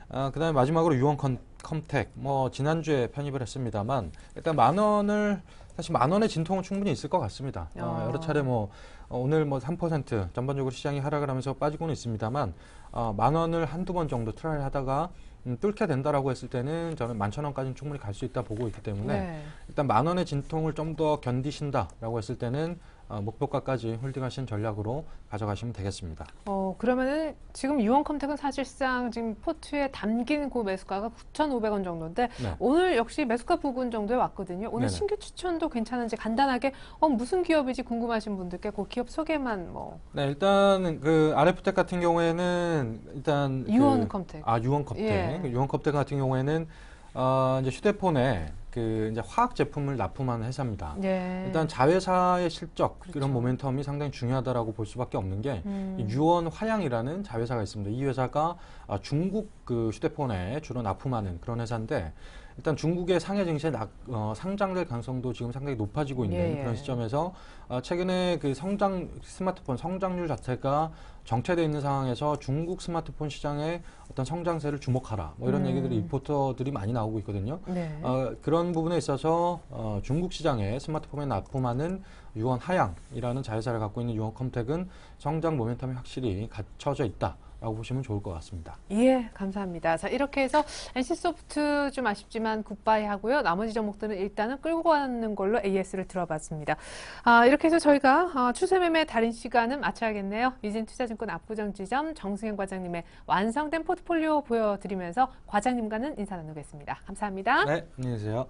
Speaker 4: 그다음에 마지막으로 유원컴텍 뭐 지난주에 편입을 했습니다만 일단 10,000원을 사실 10,000원의 진통은 충분히 있을 것 같습니다. 여러 차례 뭐 오늘 뭐 3% 전반적으로 시장이 하락을 하면서 빠지고는 있습니다만 10,000원을 한두 번 정도 트라이를 하다가 뚫게 된다라고 했을 때는 저는 11,000원까지는 충분히 갈 수 있다 보고 있기 때문에 일단 10,000원의 진통을 좀 더 견디신다라고 했을 때는 목표가까지 홀딩하시는 전략으로 가져가시면 되겠습니다.
Speaker 1: 그러면은 지금 유원컴텍은 사실상 지금 포트에 담긴 그 매수가가 9,500원 정도인데 오늘 역시 매수가 부근 정도에 왔거든요. 오늘 신규 추천도 괜찮은지 간단하게 무슨 기업이지 궁금하신 분들께 그 기업 소개만 뭐.
Speaker 4: 일단 그 RF텍 같은 경우에는 일단
Speaker 1: 유원컴텍.
Speaker 4: 유원컴텍. 유원컴텍 같은 경우에는 이제 휴대폰에 이제 화학 제품을 납품하는 회사입니다. 일단 자회사의 실적 이런 모멘텀이 상당히 중요하다라고 볼 수밖에 없는 게 유원 화양이라는 자회사가 있습니다. 이 회사가 중국 그 휴대폰에 주로 납품하는 그런 회사인데 일단 중국의 상해 증시에 상장될 가능성도 지금 상당히 높아지고 있는 그런 시점에서 최근에 그 스마트폰 성장률 자체가 정체되어 있는 상황에서 중국 스마트폰 시장의 어떤 성장세를 주목하라. 뭐 이런 얘기들이 리포터들이 많이 나오고 있거든요. 그런 부분에 있어서 중국 시장에 스마트폰에 납품하는 유원 하양이라는 자회사를 갖고 있는 유원컴텍은 성장 모멘텀이 확실히 갖춰져 있다. 라고 보시면 좋을 것 같습니다.
Speaker 1: 예, 감사합니다. 자, 이렇게 해서 NC소프트 좀 아쉽지만 굿바이 하고요. 나머지 종목들은 일단은 끌고 가는 걸로 AS를 들어봤습니다. 이렇게 해서 저희가 추세 매매 달인 시간은 마쳐야겠네요. 유진투자증권 압구정지점 정승현 과장님의 완성된 포트폴리오 보여드리면서 과장님과는 인사 나누겠습니다. 감사합니다.
Speaker 4: 네, 안녕히 계세요.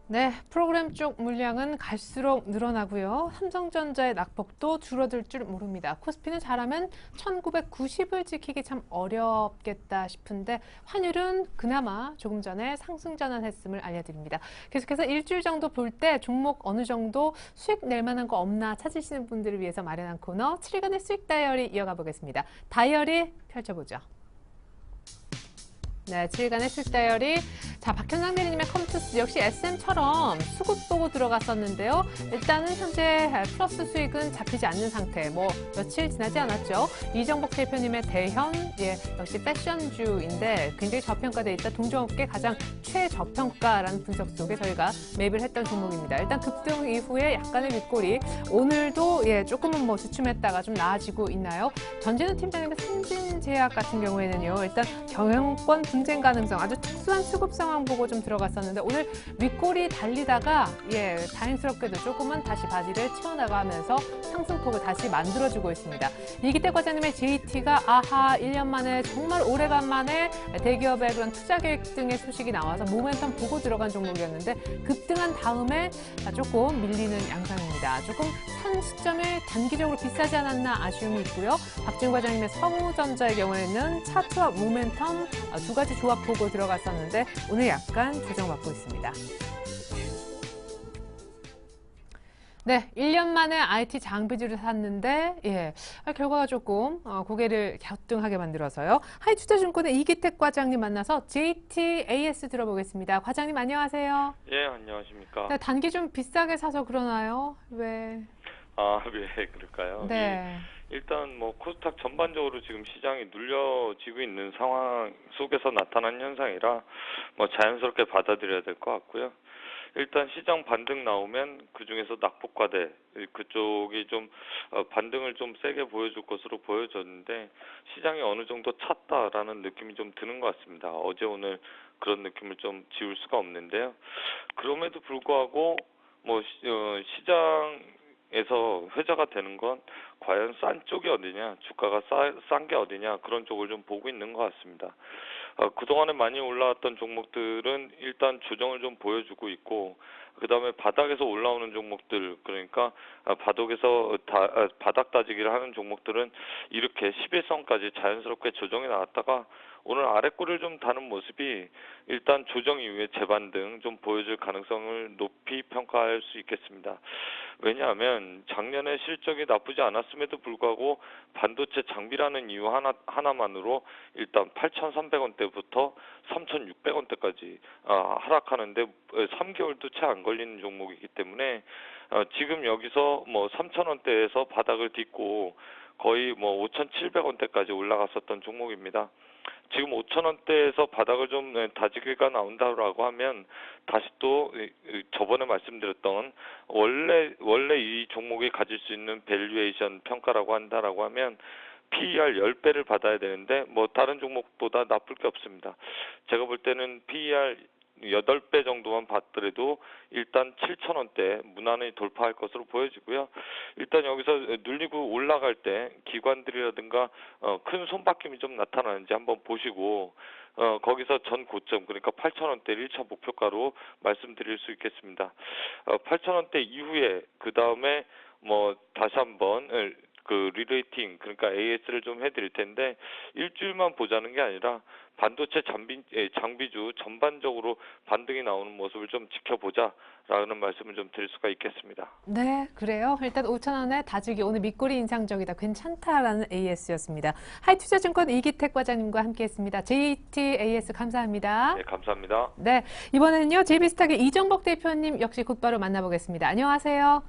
Speaker 1: 네, 프로그램 쪽 물량은 갈수록 늘어나고요. 삼성전자의 낙폭도 줄어들 줄 모릅니다. 코스피는 잘하면 1990을 지키기 참 어렵겠다 싶은데 환율은 그나마 조금 전에 상승 전환했음을 알려드립니다. 계속해서 일주일 정도 볼 때 종목 어느 정도 수익 낼 만한 거 없나 찾으시는 분들을 위해서 마련한 코너 7일간의 수익 다이어리 이어가 보겠습니다. 다이어리 펼쳐보죠. 네, 7일간의 수익 다이어리. 자, 박현상 대리님의 컴투스 역시 SM처럼 수급 보고 들어갔었는데요. 일단은 현재 플러스 수익은 잡히지 않는 상태. 뭐 며칠 지나지 않았죠. 이정복 대표님의 대현, 역시 패션주인데 굉장히 저평가돼 있다. 동종업계 가장 최저평가라는 분석 속에 저희가 매입을 했던 종목입니다. 일단 급등 이후에 약간의 윗꼬리. 오늘도 조금은 뭐 주춤했다가 좀 나아지고 있나요? 전진우 팀장님의 삼진제약 같은 경우에는요. 일단 경영권 분쟁 가능성, 아주 특수한 수급 상황 보고 좀 들어갔었는데 오늘 윗골이 달리다가 다행스럽게도 조금은 다시 바지를 채워나가면서 상승폭을 다시 만들어주고 있습니다. 이기태 과장님의 JT가 1년 만에 정말 오래간만에 대기업의 그런 투자 계획 등의 소식이 나와서 모멘텀 보고 들어간 종목이었는데 급등한 다음에 조금 밀리는 양상입니다. 조금 산 시점에 단기적으로 비싸지 않았나 아쉬움이 있고요. 박지훈 과장님의 성우전자의 경우에는 차트와 모멘텀 두 가지 조합 보고 들어갔었는데 오늘 약간 조정받고 있습니다. 네, 1년 만에 IT 장비주를 샀는데 결과가 조금 고개를 갸우뚱하게 만들어서요. 하이투자증권의 이기택 과장님 만나서 JTAS 들어보겠습니다. 과장님 안녕하세요.
Speaker 5: 예, 안녕하십니까.
Speaker 1: 네, 단기 좀 비싸게 사서 그러나요? 왜?
Speaker 5: 왜 그럴까요?
Speaker 1: 네.
Speaker 5: 일단 뭐 코스닥 전반적으로 지금 시장이 눌려지고 있는 상황 속에서 나타난 현상이라 뭐 자연스럽게 받아들여야 될 것 같고요. 일단 시장 반등 나오면 그중에서 낙폭과대 그쪽이 좀 반등을 좀 세게 보여줄 것으로 보여졌는데 시장이 어느 정도 찼다라는 느낌이 좀 드는 것 같습니다. 어제 오늘 그런 느낌을 좀 지울 수가 없는데요. 그럼에도 불구하고 뭐 시장에서 회자가 되는 건 과연 싼 쪽이 어디냐, 주가가 싼 게 어디냐 그런 쪽을 좀 보고 있는 것 같습니다. 그동안에 많이 올라왔던 종목들은 일단 조정을 좀 보여주고 있고 그 다음에 바닥에서 올라오는 종목들 그러니까 바닥 따지기를 하는 종목들은 이렇게 11선까지 자연스럽게 조정이 나왔다가 오늘 아래꼬리를 좀 다는 모습이 일단 조정 이후에 재반등 좀 보여줄 가능성을 높이 평가할 수 있겠습니다. 왜냐하면 작년에 실적이 나쁘지 않았음에도 불구하고 반도체 장비라는 이유 하나만으로 일단 8,300원대부터 3,600원대까지 하락하는데 3개월도 채 안 걸리는 종목이기 때문에 지금 여기서 뭐 3,000원대에서 바닥을 딛고 거의 뭐 5,700원대까지 올라갔었던 종목입니다. 지금 5,000원대에서 바닥을 좀 다지기가 나온다라고 하면 다시 또 저번에 말씀드렸던 원래 이 종목이 가질 수 있는 밸류에이션 평가라고 한다라고 하면 PER 10배를 받아야 되는데 뭐 다른 종목보다 나쁠 게 없습니다. 제가 볼 때는 PER 8배 정도만 받더라도 일단 7,000원대 무난히 돌파할 것으로 보여지고요. 일단 여기서 눌리고 올라갈 때 기관들이라든가 큰 손바뀜이 좀 나타나는지 한번 보시고 거기서 전 고점 그러니까 8,000원대를 1차 목표가로 말씀드릴 수 있겠습니다. 8,000원대 이후에 그 다음에 뭐 다시 한번 리레이팅 그러니까 AS를 좀 해드릴 텐데 일주일만 보자는 게 아니라 반도체 장비주 전반적으로 반등이 나오는 모습을 좀 지켜보자라는 말씀을 좀 드릴 수가 있겠습니다.
Speaker 1: 네, 그래요. 일단 5,000원에 다지기 오늘 밑골이 인상적이다. 괜찮다라는 AS였습니다. 하이투자증권 이기택 과장님과 함께했습니다. JTAS 감사합니다.
Speaker 5: 네, 감사합니다.
Speaker 1: 네, 이번에는요 JB스탁의 이정복 대표님 역시 곧바로 만나보겠습니다. 안녕하세요.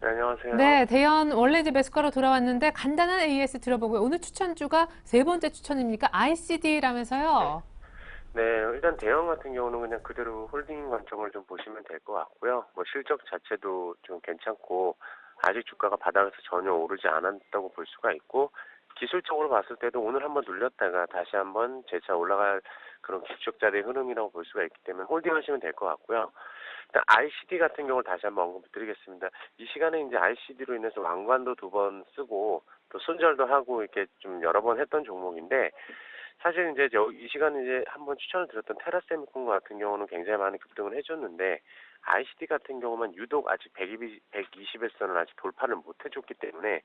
Speaker 6: 네, 안녕하세요.
Speaker 1: 네, 대연 원래 이제 매수가로 돌아왔는데 간단한 AS 들어보고요. 오늘 추천주가 세 번째 추천입니까? ICD라면서요.
Speaker 6: 네, 일단 대형 같은 경우는 그냥 그대로 홀딩 관점을 좀 보시면 될 것 같고요. 뭐 실적 자체도 좀 괜찮고 아직 주가가 바닥에서 전혀 오르지 않았다고 볼 수가 있고 기술적으로 봤을 때도 오늘 한번 눌렸다가 다시 한번 재차 올라갈 그런 기술적자리의 흐름이라고 볼 수가 있기 때문에 홀딩하시면 될 것 같고요. 일단 ICD 같은 경우를 다시 한번 언급드리겠습니다. 이 시간에 이제 ICD로 인해서 왕관도 2번 쓰고 또 손절도 하고 이렇게 좀 여러 번 했던 종목인데 사실 이제 이 시간에 이제 한번 추천을 드렸던 테라세미콘 같은 경우는 굉장히 많이 급등을 해줬는데 ICD 같은 경우만 유독 아직 120일선을 아직 돌파를 못 해줬기 때문에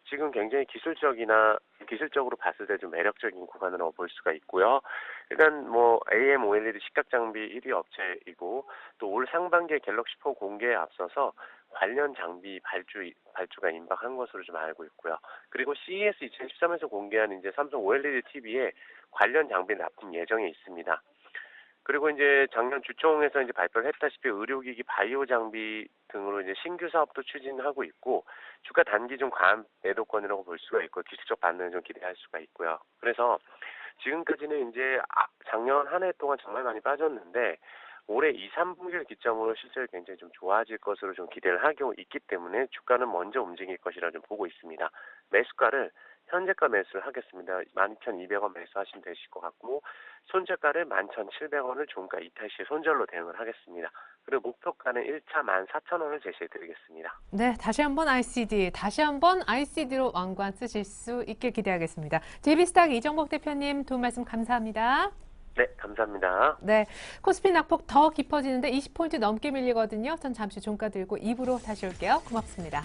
Speaker 6: 지금 굉장히 기술적으로 봤을 때 좀 매력적인 구간이라고 볼 수가 있고요. 일단 뭐 AM OLED 식각 장비 1위 업체이고 또 올 상반기에 갤럭시 4 공개에 앞서서 관련 장비 발주가 임박한 것으로 좀 알고 있고요. 그리고 CES 2013에서 공개한 이제 삼성 OLED TV에 관련 장비 납품 예정에 있습니다. 그리고 이제 작년 주총에서 이제 발표를 했다시피 의료기기 바이오 장비 등으로 이제 신규 사업도 추진하고 있고 주가 단기 좀 과한 매도권이라고 볼 수가 있고 기술적 반등을 좀 기대할 수가 있고요. 그래서 지금까지는 이제 작년 한 해 동안 정말 많이 빠졌는데 올해 2, 3분기를 기점으로 실적이 굉장히 좀 좋아질 것으로 좀 기대를 하고 있기 때문에 주가는 먼저 움직일 것이라 좀 보고 있습니다. 매수가를 현재가 매수를 하겠습니다. 12,200원 매수하시면 되실 것 같고 손절가를 11,700원을 종가 이탈 시 손절로 대응을 하겠습니다. 그리고 목표가는 1차 14,000원을 제시해 드리겠습니다.
Speaker 1: 네, 다시 한번 ICD로 왕관 쓰실 수 있게 기대하겠습니다. JB스탁 이정복 대표님 도움 말씀 감사합니다.
Speaker 6: 네, 감사합니다.
Speaker 1: 네, 코스피 낙폭 더 깊어지는데 20포인트 넘게 밀리거든요. 전 잠시 종가 들고 2부로 다시 올게요. 고맙습니다.